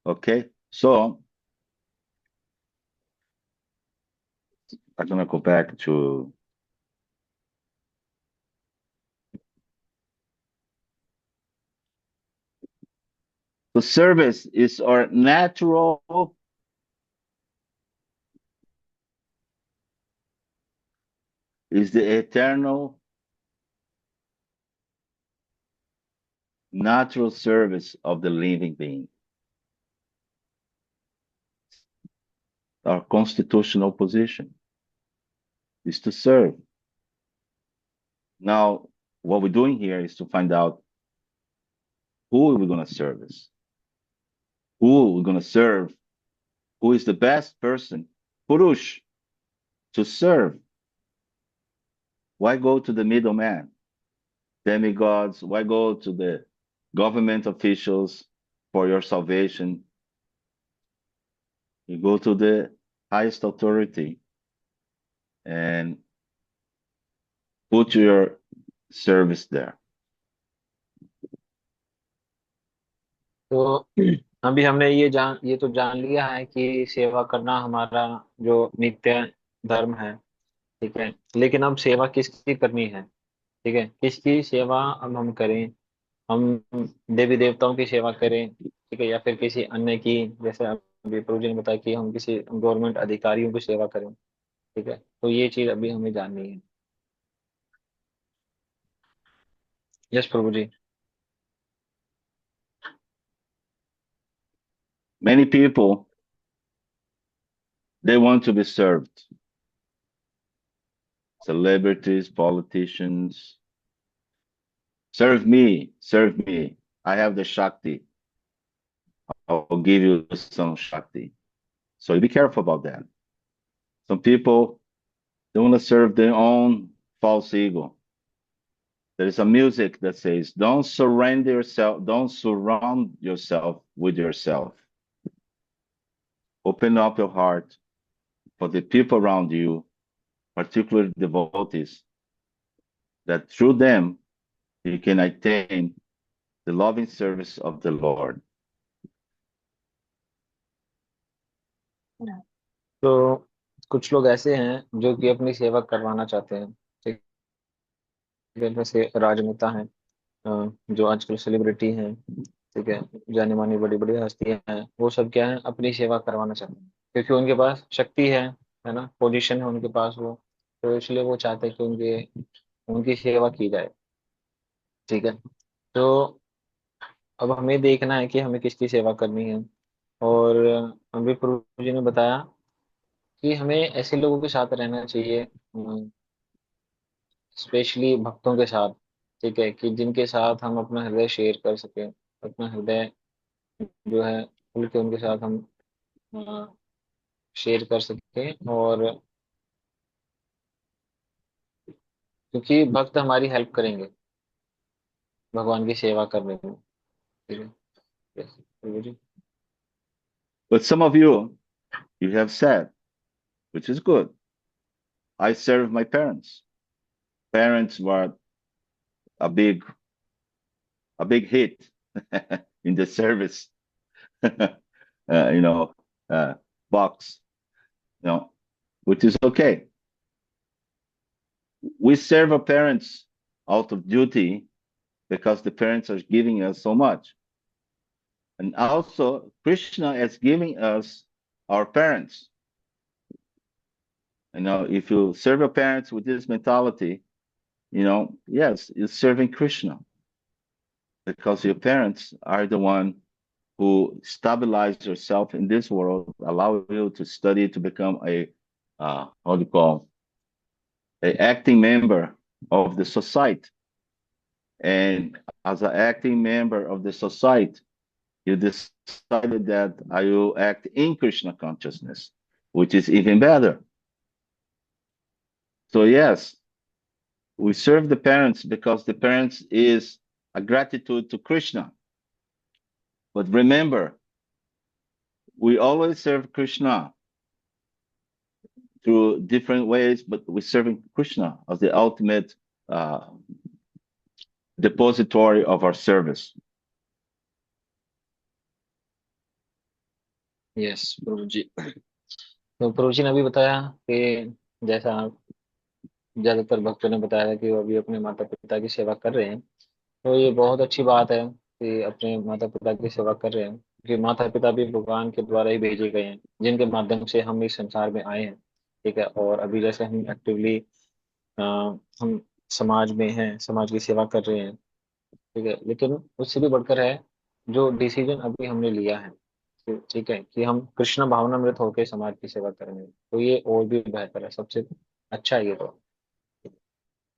Okay, so I'm gonna go back to the service is our natural is the eternal natural service of the living being. Our constitutional position is to serve. Now, what we're doing here is to find out who we're going to service, who we're going to serve, who is the best person, Purush, to serve. Why go to the middleman, demigods? Why go to the government officials for your salvation? You go to the highest authority and put your service there. तो अभी हमने ये तो जान लिया है कि सेवा करना हमारा जो नित्य धर्म है, ठीक है, लेकिन अब सेवा किसकी करनी है, ठीक है, किसकी सेवा अब हम करें? हम देवी देवताओं की सेवा करें, ठीक है, या फिर किसी अन्य की, जैसे अभी प्रभु जी ने बताया कि हम किसी गवर्नमेंट अधिकारियों की सेवा करें, ठीक है, तो ये चीज अभी हमें जाननी है। Yes Prabhu ji. Many people, they want to be served. Celebrities, politicians, serve me, serve me. I have the Shakti. I'll give you some Shakti. So be careful about that. Some people, they want to serve their own false ego. There is a music that says, don't surrender yourself, don't surround yourself with yourself. Open up your heart for the people around you, particularly devotees, that through them you can attain the loving service of the Lord. तो कुछ लोग ऐसे हैं जो कि अपनी सेवा करवाना चाहते हैं, ठीक है, जैसे राजनेता हैं, जो आजकल सेलिब्रिटी हैं, ठीक है, जानी मानी बड़ी बड़ी हस्तियां हैं, वो सब क्या है, अपनी सेवा करवाना चाहते हैं क्योंकि उनके पास शक्ति है ना, पोजीशन है उनके पास वो, तो इसलिए वो चाहते हैं कि उनकी सेवा की जाए, ठीक है। तो अब हमें देखना है कि हमें किसकी सेवा करनी है, और अभी प्रभु जी ने बताया कि हमें ऐसे लोगों के साथ रहना चाहिए, स्पेशली भक्तों के साथ, ठीक है, कि जिनके साथ हम अपना हृदय शेयर कर सकें, अपना हृदय जो है खुल के उनके साथ हम शेयर कर सकें, और क्योंकि भक्त हमारी हेल्प करेंगे भगवान की सेवा करने में, ठीक है। Yes, Prabhu ji. But some of you have said, which is good, I serve my parents. Parents were a big hit in the service, box, which is okay. We serve our parents out of duty because the parents are giving us so much. And also, Krishna is giving us our parents. If you serve your parents with this mentality, yes, you're serving Krishna. because your parents are the one who stabilize yourself in this world, allow you to study to become a how do you call, a acting member of the society. And as an acting member of the society, you decided that I will act in Krishna consciousness, which is even better. So yes, we serve the parents because the parents is a gratitude to Krishna. But remember, we always serve Krishna through different ways, but we're serving Krishna as the ultimate depository of our service. Yes Prabhu ji. तो प्रभु जी ने अभी बताया कि जैसा ज्यादातर भक्तों ने बताया कि वो अभी अपने माता पिता की सेवा कर रहे हैं, तो ये बहुत अच्छी बात है कि अपने माता पिता की सेवा कर रहे हैं, क्योंकि माता पिता भी भगवान के द्वारा ही भेजे गए हैं, जिनके माध्यम से हम इस संसार में आए हैं। ठीक है, और अभी जैसे हम एक्टिवली हम समाज में हैं, समाज की सेवा कर रहे हैं। ठीक है, लेकिन उससे भी बढ़कर है जो डिसीजन अभी हमने लिया है, ठीक है, कि हम कृष्ण भावनामृत होकर समाज की सेवा करेंगे, तो ये और भी बेहतर है, सबसे अच्छा है ये।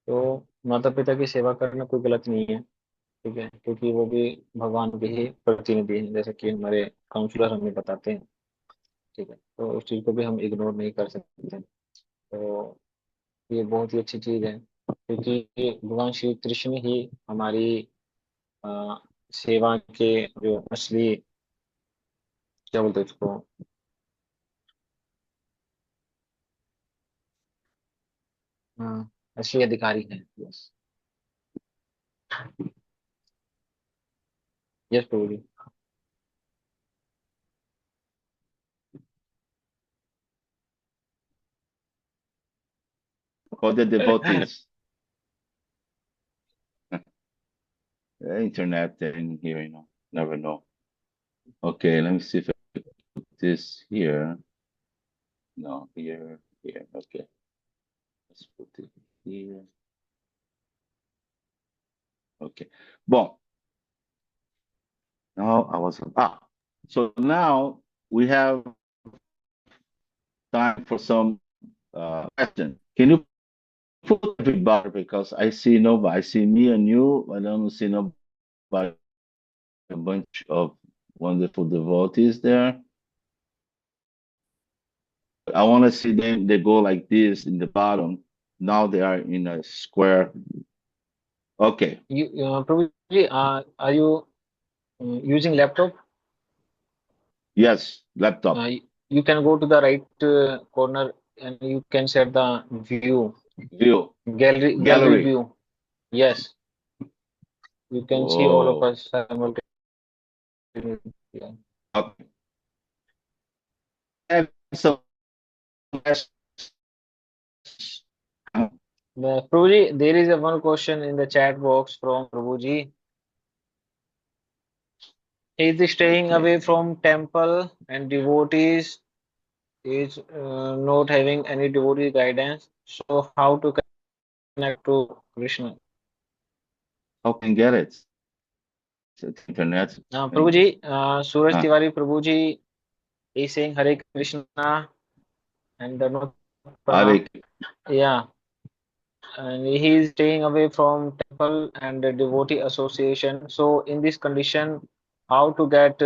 तो माता पिता की सेवा करना कोई गलत नहीं है, ठीक है, क्योंकि वो भी भगवान के ही प्रतिनिधि हैं, जैसे कि हमारे काउंसलर हमें बताते हैं। ठीक है, तो उस चीज को भी हम इग्नोर नहीं कर सकते। तो ये बहुत ही अच्छी चीज है, क्योंकि भगवान श्री कृष्ण ही हमारी सेवा के जो असली, क्या बोलते हैं उसको, असली अधिकारी हैं। Yes yes Prabhu ji. For the devotees. The internet in here, you know, never know. Okay, let me see if I put this here. No, here, here. Okay. Let's put it here. Okay. Bon. Now I was so now we have time for some question. Can you put everybody, because I see nobody. I see me and you. I don't see nobody. A bunch of wonderful devotees there. I want to see them. They go like this in the bottom. Now they are in a square. Okay. You, Prabhu ji, are you using laptop? Yes, laptop. You can go to the right corner and you can set the view. Gallery view. Yes. You can see all of us simultaneously. Yeah. Okay. And so, Prabhuji, there is one question in the chat box from Prabhuji. Is staying away from temple and devotees is not having any devotee guidance. So how to connect to Krishna? How can get it? It's internet. Prabhuji, Suraj Tiwari Prabhuji is saying Hare Krishna and yeah, and he is staying away from temple and the devotee association. So in this condition, how to get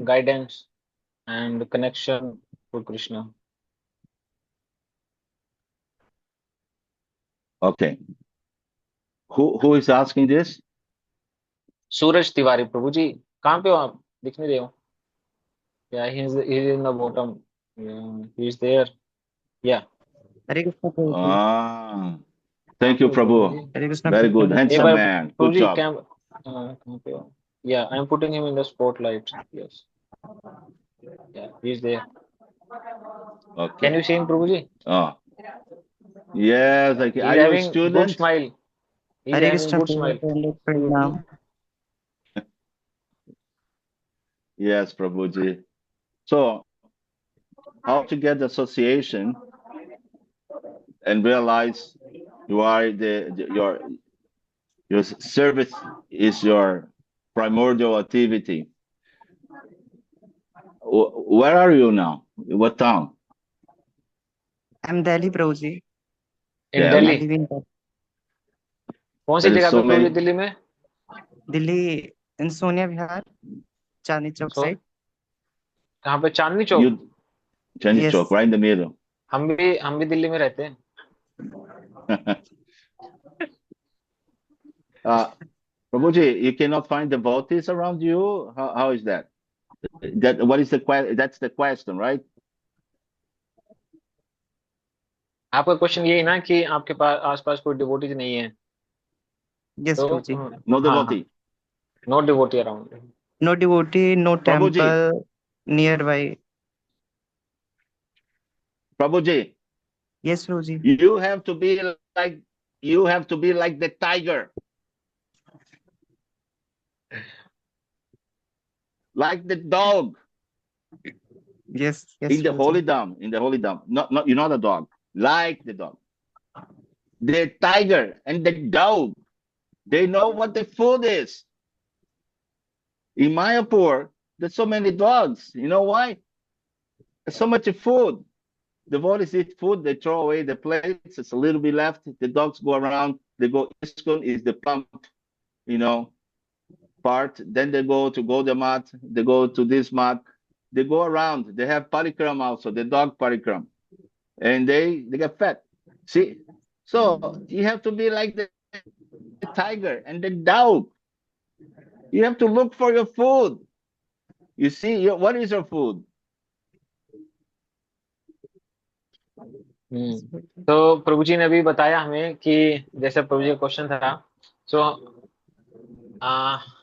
guidance and connection to Krishna? Okay. Who is asking this? Suraj Tiwari Prabhu ji, कहाँ पे हो आप? दिख नहीं रहे हो? Yeah, he's in the bottom. Yeah, he's there. Yeah. Thank you, Prabhu. Very good, handsome man. Good job. Yeah, I'm putting him in the spotlight. Yes. Yeah, he's there. Okay. Can you see him, Prabhu ji? Oh. Yes, like, are you a student? Good smile. He's having good smile. Yes, Prabhuji. So, how to get the association and realize you are your service is your primordial activity. Where are you now? What town? I'm Delhi, Prabhuji. In Yeah, I Delhi. live in कौन सी There is जगह so पे प्रभु ji many. Delhi में? Delhi in Sonia Vihar, Chandni Chowk So side. कहाँ पे? Chandni Chowk. You, Chandni Yes. Chowk, right in the middle. हम भी दिल्ली में रहते हैं. Prabhuji, you cannot find devotees around you? How is that? What is the question? That's the question, right? आपका question यही ना कि आपके पास आसपास कोई डिवोटीज नहीं है. Yes, तो Prabhuji. No हाँ, devotee. No devotee around. No devotee, no Prabhuji. temple nearby. Prabhuji, Yes, Prabhuji. you have to be like the tiger. Like the dog Yes, yes, in the Prabhuji. holy dam. Not you're not a dog. Like the dog. The tiger and the dog, they know what the food is. In Mayapur, there's so many dogs. You know why? There's so much food. The devotees eat food, they throw away the plates, it's a little bit left. The dogs go around, they go, Iskon is the plump, part. Then they go to Godamat, they go to this mat, they go around. They have parikram also, the dog parikram. And they get fat. See? So you have to be like the tiger and the dog. You have to look for your food. You see, what is your food? तो प्रभु जी ने अभी बताया हमें कि जैसे प्रभु जी का question था, सो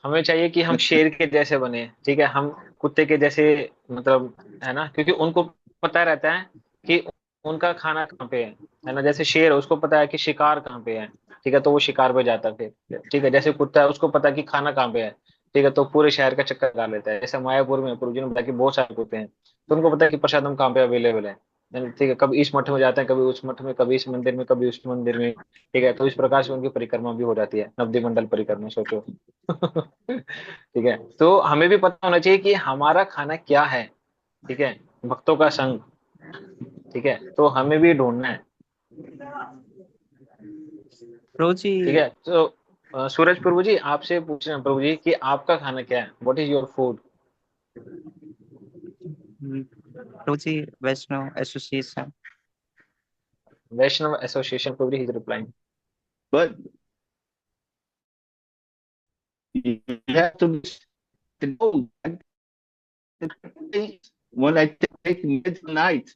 हमें चाहिए कि हम शेर के जैसे बने. ठीक है, हम कुत्ते के जैसे, मतलब है ना, क्योंकि उनको पता रहता है कि उनका खाना कहाँ पे है ना. जैसे शेर है, उसको पता है कि शिकार कहाँ पे है. ठीक है, तो वो शिकार पे जाता है फिर. ठीक है, जैसे कुत्ता है, उसको पता है कि खाना कहाँ पे है. ठीक है, तो पूरे शहर का चक्कर लगा लेता है. जैसे मायापुर में प्रभु जी ने बताया कि बहुत सारे कुत्ते हैं, तो उनको पता है कि प्रसादम कहाँ पे अवेलेबल है. ठीक है, कभी इस मठ में जाते हैं, कभी उस मठ में, कभी इस मंदिर में, कभी उस मंदिर में. ठीक है, तो इस प्रकार से उनकी परिक्रमा भी हो जाती है, नवद्वीप मंडल परिक्रमा, सोचो. ठीक है, तो हमें भी पता होना चाहिए कि हमारा खाना क्या है. ठीक है, भक्तों का संग. ठीक है, तो हमें भी ढूंढना है. Prabhuji, ठीक है, तो सूरज प्रभु जी आपसे पूछ रहे हैं प्रभु जी कि आपका खाना क्या है. What is your food? Prabhuji, Vaishnav Association. Vaishnav association. Prabhu ji is replying. But you have to know when I take midnight,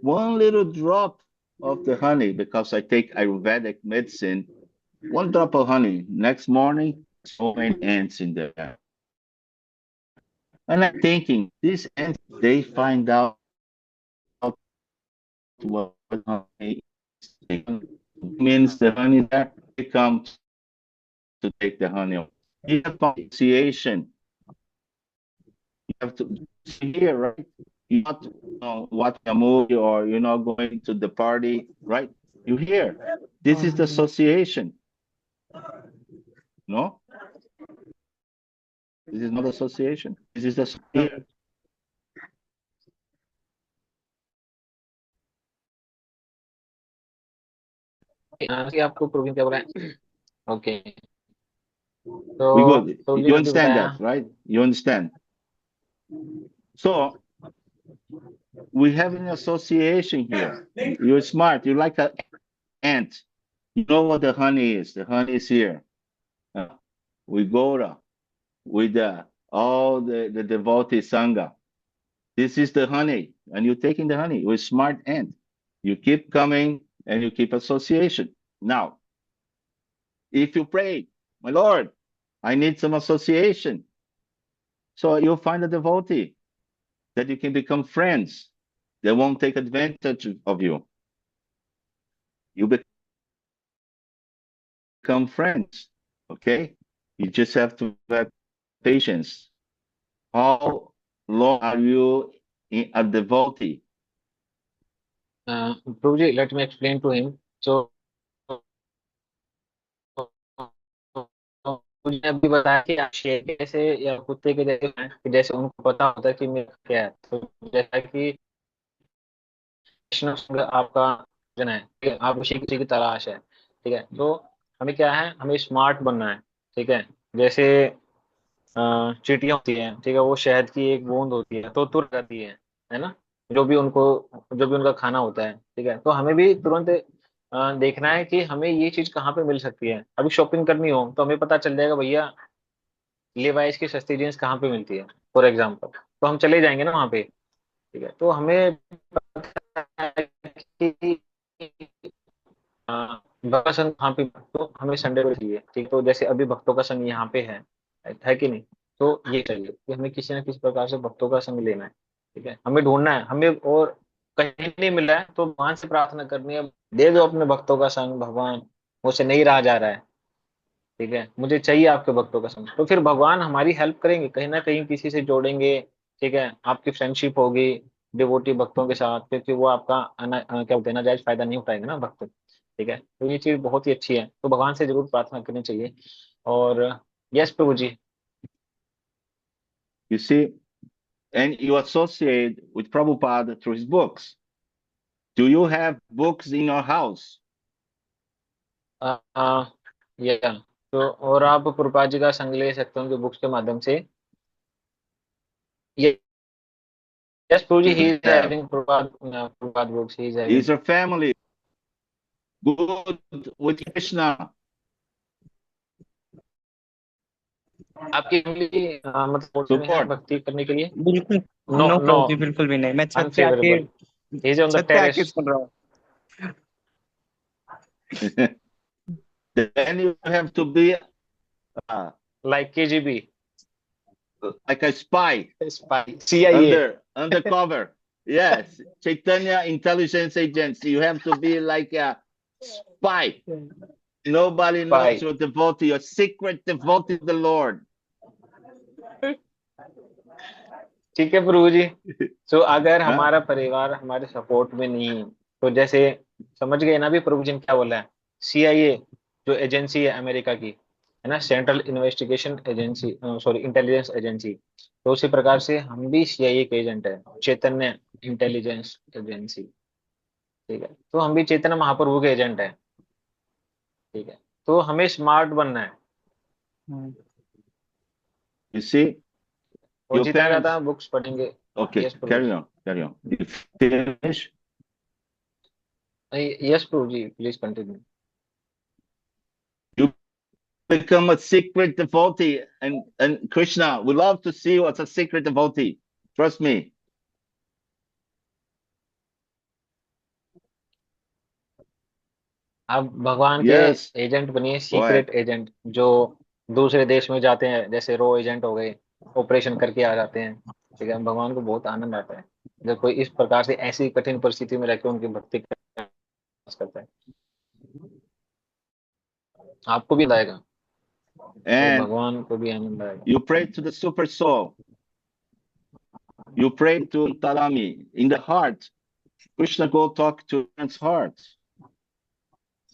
one little drop of the honey, because I take Ayurvedic medicine, one drop of honey. Next morning, so many ants in there. And I'm thinking, these ants, they find out what honey is. Means the honey there, they come to take the honey. You have association. You have to hear, right? You not watch a movie or you're not going to the party, right? You hear. This is the association. No? This is not association. This is the here. आपको प्रभु जी क्या बोला है? Okay, We तो good. Prabhu ji You ने भी understand बताया. that, right? You understand? So we have an association here. You're smart. You're like an ant. You know what the honey is. The honey is here. We go to with all the devotee sangha. This is the honey, and you're taking the honey. You're a smart ant. You keep coming and you keep association. Now, if you pray, my Lord, I need some association. So you'll find a devotee that you can become friends. They won't take advantage of you. You become friends, okay? You just have to have patience. How long are you a devotee? Prabhu ji, let me explain to him. So मुझे अभी बताया कि आप शेर कैसे या कुत्ते के जैसे हैं, कि जैसे उनको पता होता है कि मेरा क्या है। तो जैसा कि कृष्ण संग आपका जन है, ठीक है, आप उसी किसी की तलाश है, ठीक है। तो हमें क्या है, हमें स्मार्ट बनना है, ठीक है। जैसे चींटियां होती हैं, ठीक है, वो शहद की एक बूंद होती है तो तुरंत जाती है ना, जो भी उनको, जो भी उनका खाना होता है, ठीक है। तो हमें भी तुरंत देखना है कि हमें ये चीज कहाँ पे मिल सकती है। अभी शॉपिंग करनी हो तो हमें पता चल जाएगा भैया लेवाइस की सस्ती जींस कहाँ पे मिलती है, फॉर एग्जाम्पल, तो हम चले जाएंगे ना वहाँ पे, ठीक है। तो हमें पता है कि भक्तों का संघ कहाँ पे, तो हमें संडे को चाहिए, ठीक। तो जैसे अभी भक्तों का संघ यहाँ पे है कि नहीं, तो ये चाहिए कि हमें किसी न किसी प्रकार से भक्तों का संग लेना है, ठीक है। हमें ढूंढना है, हमें और कहीं नहीं मिला है तो भगवान से प्रार्थना करनी है, दे दो अपने भक्तों का संग भगवान, मुझसे नहीं रहा जा रहा है, ठीक है, मुझे चाहिए आपके भक्तों का संग। तो फिर भगवान हमारी हेल्प करेंगे, कहीं ना कहीं किसी से जोड़ेंगे, ठीक है। आपकी फ्रेंडशिप होगी डिवोटी भक्तों के साथ, क्योंकि वो आपका क्या बोलते हैं ना, जायज फायदा नहीं उठाएंगे ना भक्त, ठीक है। तो ये चीज बहुत ही अच्छी है, तो भगवान से जरूर प्रार्थना करनी चाहिए। और yes Prabhu ji. You see, and you associate with Prabhupada through his books. Do you have books in your house? या तो और आप प्रभुपाद जी का संग ले सकते हो उनके बुक्स के माध्यम से। Yes Prabhu ji, he is Yeah. Having Prabhupada books, he is having. Is your family good with Krishna? आपकी फैमिली मतलब support में है Support. भक्ति करने के लिए? बिल्कुल नो नो नो, प्रभु जी, बिल्कुल भी नहीं। मैं unfavourable, he is on the छत पे आके टेरेस सुन रहा हूँ। Then you have to be like KGB, like a spy, spy, CIA। undercover. Yes, Chaitanya intelligence agency. You have to be like a spy. Nobody knows your devotee, your secret devotee to the Lord. ठीक है प्रभु जी। तो अगर हमारा परिवार हमारे support में नहीं है, तो जैसे समझ गए ना भी प्रभु जी ने क्या बोला है, CIA जो एजेंसी है अमेरिका की, है ना, central investigation agency, sorry intelligence agency, तो उसी प्रकार से हम भी CIA के एजेंट है, चैतन्य इंटेलिजेंस एजेंसी, ठीक है। तो हम भी चैतन्य महाप्रभु के एजेंट है, ठीक है। तो हमें स्मार्ट बनना है। You see, और your जितना parents. ज्यादा बुक्स पढ़ेंगे। Okay, yes Prabhu ji, carry on. You finish? Yes Prabhu ji, please continue. You become a secret devotee, and Krishna, we love to see you as a secret devotee. Trust me. आप भगवान Yes. के agent बनिए, Go ahead. Secret agent, जो दूसरे देश में जाते हैं, जैसे रो एजेंट हो गए, ऑपरेशन करके आ जाते हैं, ठीक है। भगवान को बहुत आनंद आता है जब कोई इस प्रकार से ऐसी कठिन परिस्थिति में रहकर उनकी भक्ति करता है, आपको भी आएगा, तो And भगवान को भी आनंद आएगा। you pray to the super soul. You pray to Tarami in the heart. Krishna go talk to man's heart.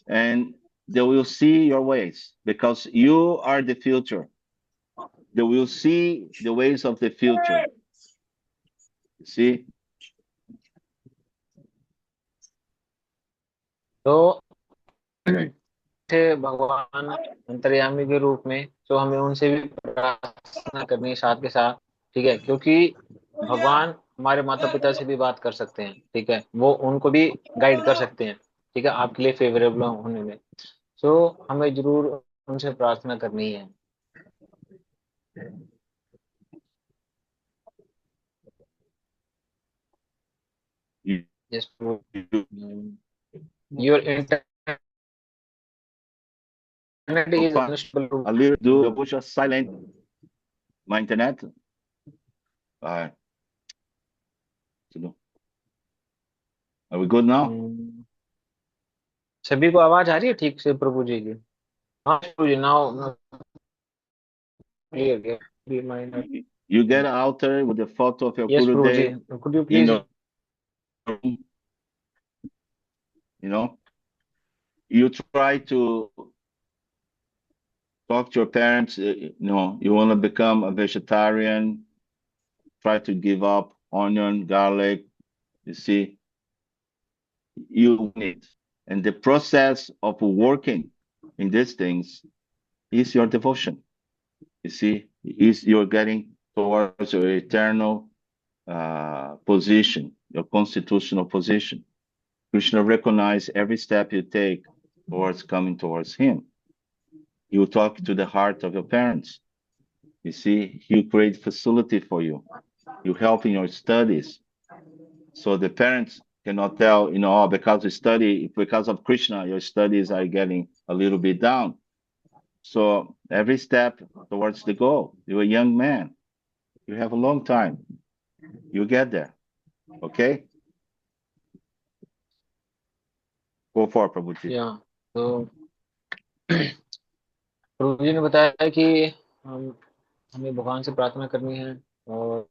And they will see your ways because you are the future. They will see the ways of the future. See? तो भगवान अंतर्यामी के रूप में, तो हमें उनसे भी प्रार्थना करनी है साथ के साथ, ठीक है। क्योंकि भगवान हमारे माता पिता से भी बात कर सकते हैं, ठीक है, वो उनको भी गाइड कर सकते हैं, ठीक है, आपके लिए फेवरेबल होने में। तो हमें जरूर उनसे प्रार्थना करनी है। Yes, your internet is unstable. A little do the bush silent. My internet. All right. Are we good now? सभी को आवाज आ रही है ठीक से प्रभु जी की? हाँ प्रभु जी, now clear. You get out there with the photo of your Yes Guru Prabhu ji, Day. could you please? You know, you try to talk to your parents. You know, you want to become a vegetarian, try to give up onion, garlic. You see, you need. And the process of working in these things is your devotion. You see, is you're getting towards your eternal position, your constitutional position. Krishna recognizes every step you take towards coming towards him. You talk to the heart of your parents. You see, he create facility for you. You help in your studies. So the parents cannot tell, you know, oh, because you study, because of Krishna, your studies are getting a little bit down. So every step towards the goal, you're a young man. You have a long time. You get there. Okay? Go for it, Prabhuji. या तो प्रभु जी ने बताया कि हमें भगवान से प्रार्थना करनी है और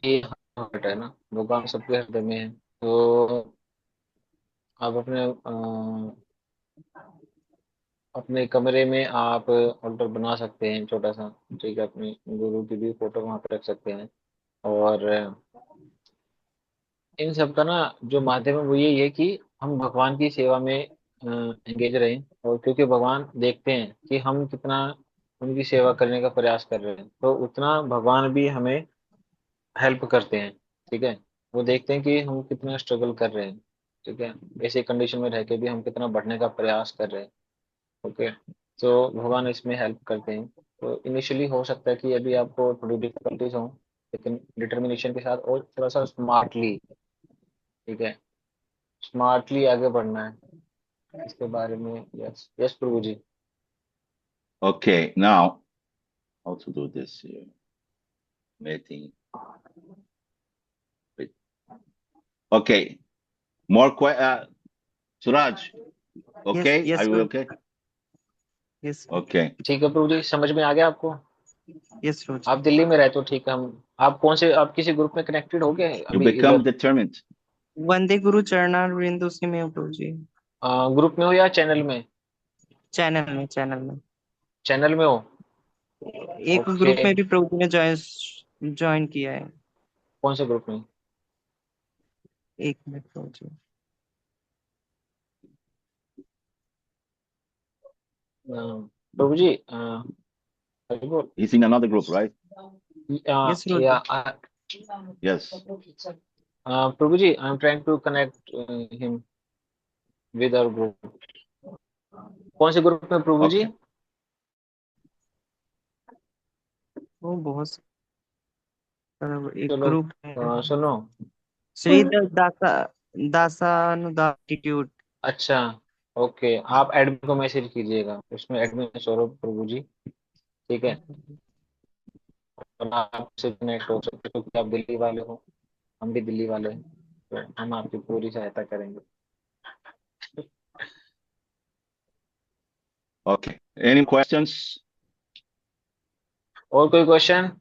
ये हर्ट है ना, भगवान सबके हृदय में है। तो आप अपने कमरे में आप ऑल्टर बना सकते हैं छोटा सा, ठीक है, अपने गुरु की भी फोटो वहां पे रख सकते हैं। और इन सब का ना जो माध्यम है वो यही है कि हम भगवान की सेवा में एंगेज रहें, और क्योंकि भगवान देखते हैं कि हम कितना उनकी सेवा करने का प्रयास कर रहे हैं, तो उतना भगवान भी हमें हेल्प करते हैं। ठीक है, वो देखते हैं कि हम कितना स्ट्रगल कर रहे हैं, ठीक है, ऐसे कंडीशन में रह के भी हम कितना बढ़ने का प्रयास कर रहे हैं। ओके, तो भगवान इसमें हेल्प करते हैं। तो इनिशियली हो सकता है कि अभी आपको थोड़ी डिफिकल्टीज हो, लेकिन डिटर्मिनेशन के साथ और थोड़ा सा स्मार्टली, ठीक है, स्मार्टली आगे बढ़ना है इसके बारे में। Yes yes Prabhu ji. Okay, now how to do this here? Meeting. Wait. Okay, more Suraj. Okay, yes, are you Prabhu. okay? Yes, Okay. ठीक है प्रभु जी, समझ में आ गया आपको? yes, Prabhu. आप दिल्ली में रहते हो, ठीक है। हम आप कौन से, आप किसी ग्रुप में कनेक्टेड हो गए You अभी become इधर? determined. वंदे गुरु चरणारविंद उसी में हूँ प्रभु जी। ग्रुप में हो या चैनल में? चैनल में, चैनल में। चैनल में हो। एक ओके, ग्रुप में भी प्रभु जी ने ज्वाइन किया है। कौन से ग्रुप में? एक minute Prabhu ji. Prabhu ji He's in another group, right? Yes, Prabhu. yeah, Yes. Prabhu ji, I am trying to connect him with our group. कौन से ग्रुप में प्रभु जी? Okay. वो बहुत एक चलो, ग्रुप है, सुनो। श्रीधर दासानुदास एटीट्यूड। अच्छा, ओके, आप एडमिन को मैसेज कीजिएगा, उसमें एडमिन सौरभ प्रभु जी, ठीक है, और आपसे कनेक्ट हो सकते हो क्योंकि आप दिल्ली वाले हो, हम भी दिल्ली वाले हैं, तो हम आपकी पूरी सहायता करेंगे। Okay. Any questions? और कोई क्वेश्चन?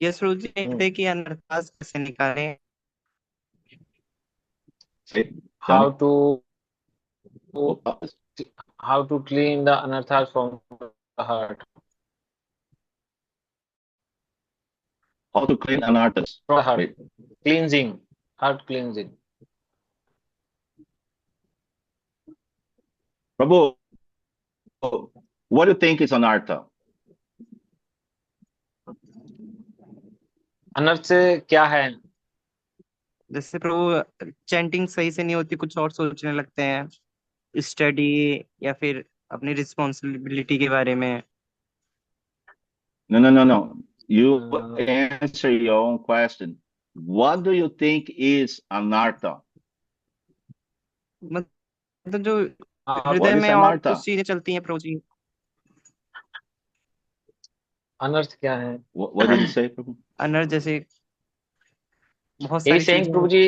यस प्रभु जी, कहते कि अनर्थास कैसे निकालें। Say, how Johnny. To Oh, how to clean the anarthas from the heart? how to clean an artist? From the heart. Wait. Cleansing, heart cleansing. Prabhu, what do you think is anartha? अनर्थ से क्या है? जैसे प्रभु chanting सही से नहीं होती, कुछ और सोचने लगते हैं, स्टडी या फिर अपनी रिस्पॉन्सिबिलिटी के बारे में। No. You answer your own question. What do you think is anartha? मतलब जो आप हृदय is में और anartha? कुछ चीजें चलती हैं प्रभु जी। अनर्थ क्या है? What did you say, Prabhu? अनर्थ जैसे बहुत He सारी is saying, चीजें। Prabhuji,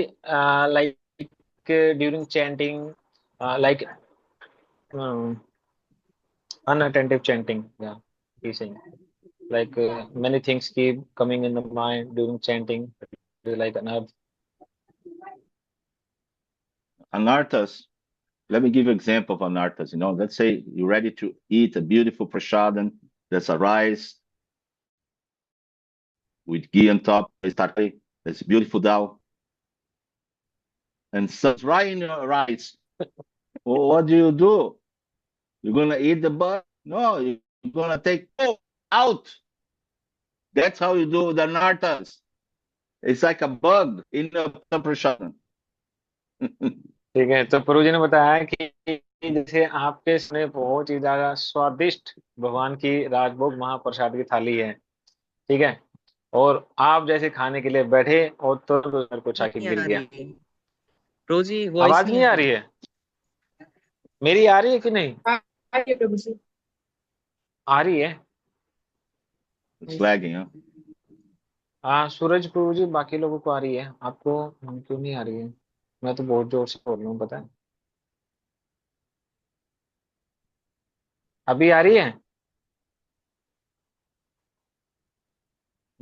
like during chanting, like unattentive chanting. Yeah, he's saying like many things keep coming in the mind during chanting, like another. anarthas, let me give you an example of anarthas. Let's say you're ready to eat a beautiful prasadam. There's a rice with ghee on top. There's beautiful dal. And so right in your rice. Well, what do? You're going to eat the bud? No, you're going to take out. That's how you do the anarthas. It's like a bug in the prasadam. ठीक है, तो प्रभु जी ने बताया कि जैसे आपके सामने बहुत ही ज्यादा स्वादिष्ट भगवान की राजभोग महाप्रसाद की थाली है, ठीक है, और आप जैसे खाने के लिए बैठे और तुरंत मेरे को चाकी गिर गया। प्रभु जी वॉइस आवाज नहीं आ रही है? मेरी आ रही है कि नहीं? प्रभु जी। आ रही है। It's lagging, huh? हाँ सूरज प्रभु जी, बाकी लोगों को आ रही है, आपको हम क्यों नहीं आ रही है? मैं तो बहुत जोर से बोल रहा हूँ, पता है। अभी आ रही है?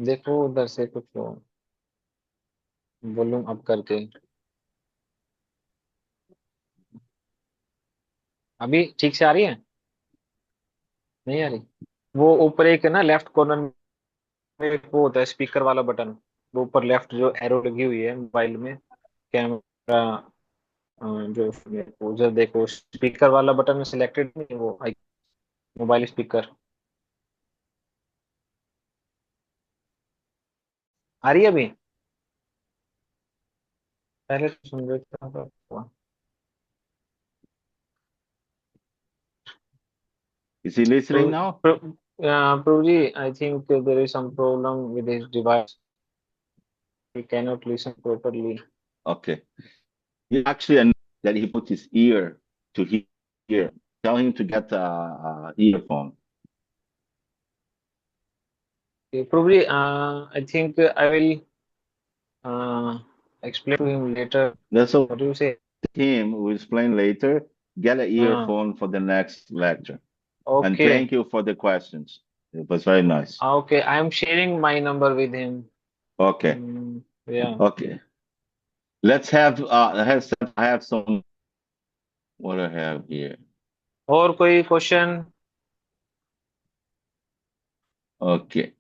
देखो उधर से कुछ वॉल्यूम अप करके। अभी ठीक से आ रही है? नहीं आ रही? वो ऊपर एक है ना लेफ्ट कॉर्नर में एक वो होता है स्पीकर वाला बटन, वो ऊपर लेफ्ट जो एरो लगी हुई है मोबाइल में, कैमरा जो उधर देखो स्पीकर वाला बटन सिलेक्टेड नहीं, वो मोबाइल स्पीकर आ रही है अभी? पहले तो सुन रहे थे। Is he listening now? Prabhu ji, I think there is some problem with his device. He cannot listen properly. Okay. He actually that he put his ear to hear. Tell him to get a earphone. Okay, Prabhu ji, I think I will explain to him later. That's What what do you say? him will explain later. Get an earphone for the next lecture. And Okay. thank you for the questions. It was very nice. Okay, I am sharing my number with him. Okay. Yeah. Okay. Let's have I have some what I have here. और कोई question? Okay.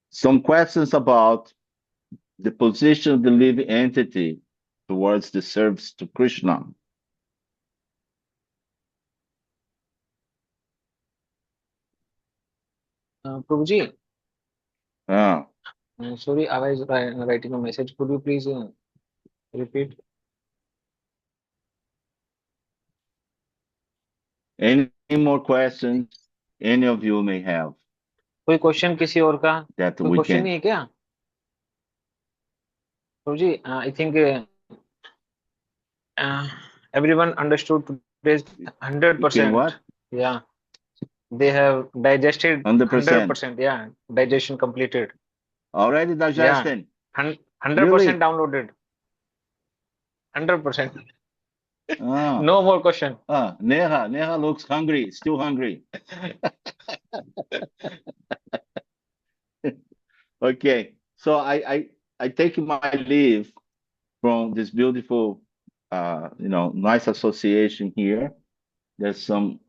Some questions about the position of the living entity towards the service to Krishna. Prabhu ji, sorry, I was writing a message. Could you please repeat? Any more questions any of you may have कोई question किसी और का? that कोई we question can नहीं है क्या? प्रभु जी, I think everyone understood today's you can 100%. what? Yeah, they have digested 100%. 100%. Yeah, digestion completed. Already digested. 100% Really? downloaded. 100%. Ah. No more question. Neha looks hungry, still hungry. Okay, so I take my leave from this beautiful, nice association here. There's some,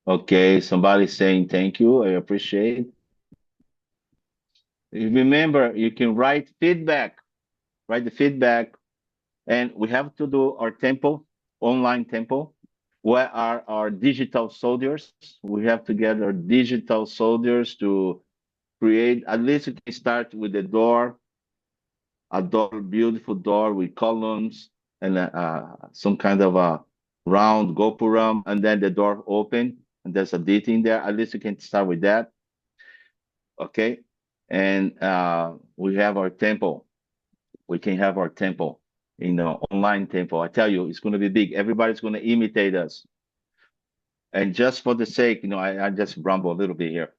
okay, somebody saying thank you, I appreciate. Remember, you can write the feedback, and we have to do our temple, online temple. Where are our digital soldiers? We have to get our digital soldiers to create, at least we can start with a beautiful door with columns and some kind of a round gopuram, and then the door open, and there's a deity in there. At least you can start with that. Okay, and we have our temple. We can have our temple, online temple. I tell you, it's going to be big. Everybody's going to imitate us. And just for the sake, I just rumble a little bit here.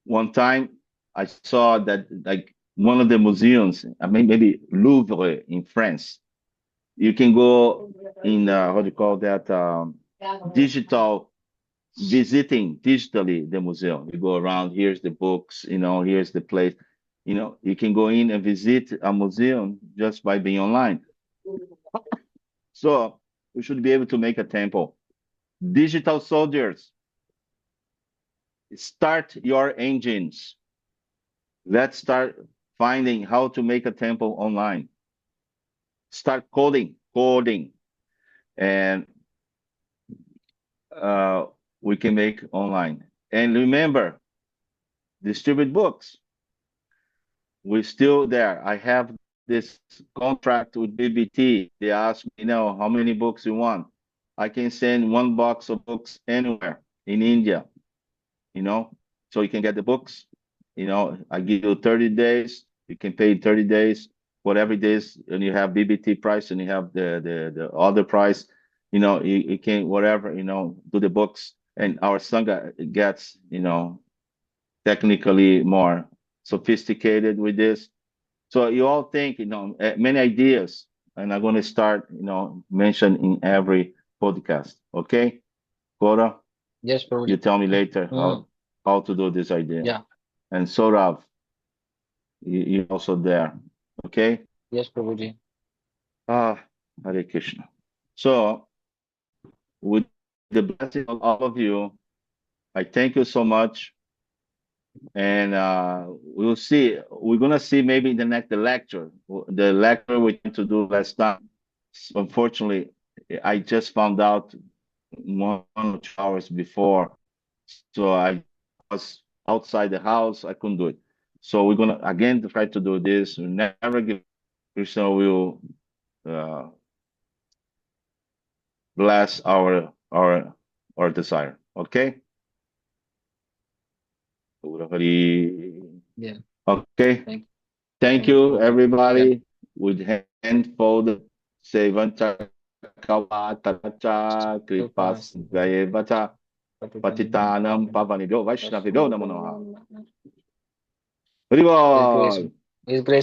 One time I saw that like one of the museums, I mean, maybe Louvre in France, you can go in, what do you call that, digital visiting digitally the museum. You go around, here's the books, here's the place. You can go in and visit a museum just by being online. So we should be able to make a temple. Digital soldiers, start your engines. Let's start finding how to make a temple online. Start coding, and we can make online. And remember, distribute books. We're still there. I have this contract with BBT. They ask me, how many books you want. I can send 1 box of books anywhere in India, so you can get the books. I give you 30 days. You can pay 30 days, whatever it is, and you have BBT price and you have the other price. You can, whatever, do the books, and our Sangha gets, technically more sophisticated with this. So you all think, many ideas, and I'm going to start, mention in every podcast. Okay, Kora? Yes, Prabhuji. You tell me later how to do this idea. Yeah. And Saurav, you're also there. Okay? Yes, Prabhuji. Hare Krishna. So, with the blessing of all of you, I thank you so much. And we'll see. We're going to see maybe in the next lecture. The lecture we tend to do last time. Unfortunately, I just found out 1 or 2 hours before. So I was outside the house. I couldn't do it. So we're going to, again, try to do this. We never give. Krishna will bless our desire. Okay? Yeah. Okay. Thank you, everybody. With hand folded, say Vanta Kawatacha Kripas Gayevata Patitanam Pavanibyo Vaishnavibyo Namo Namaha. His grace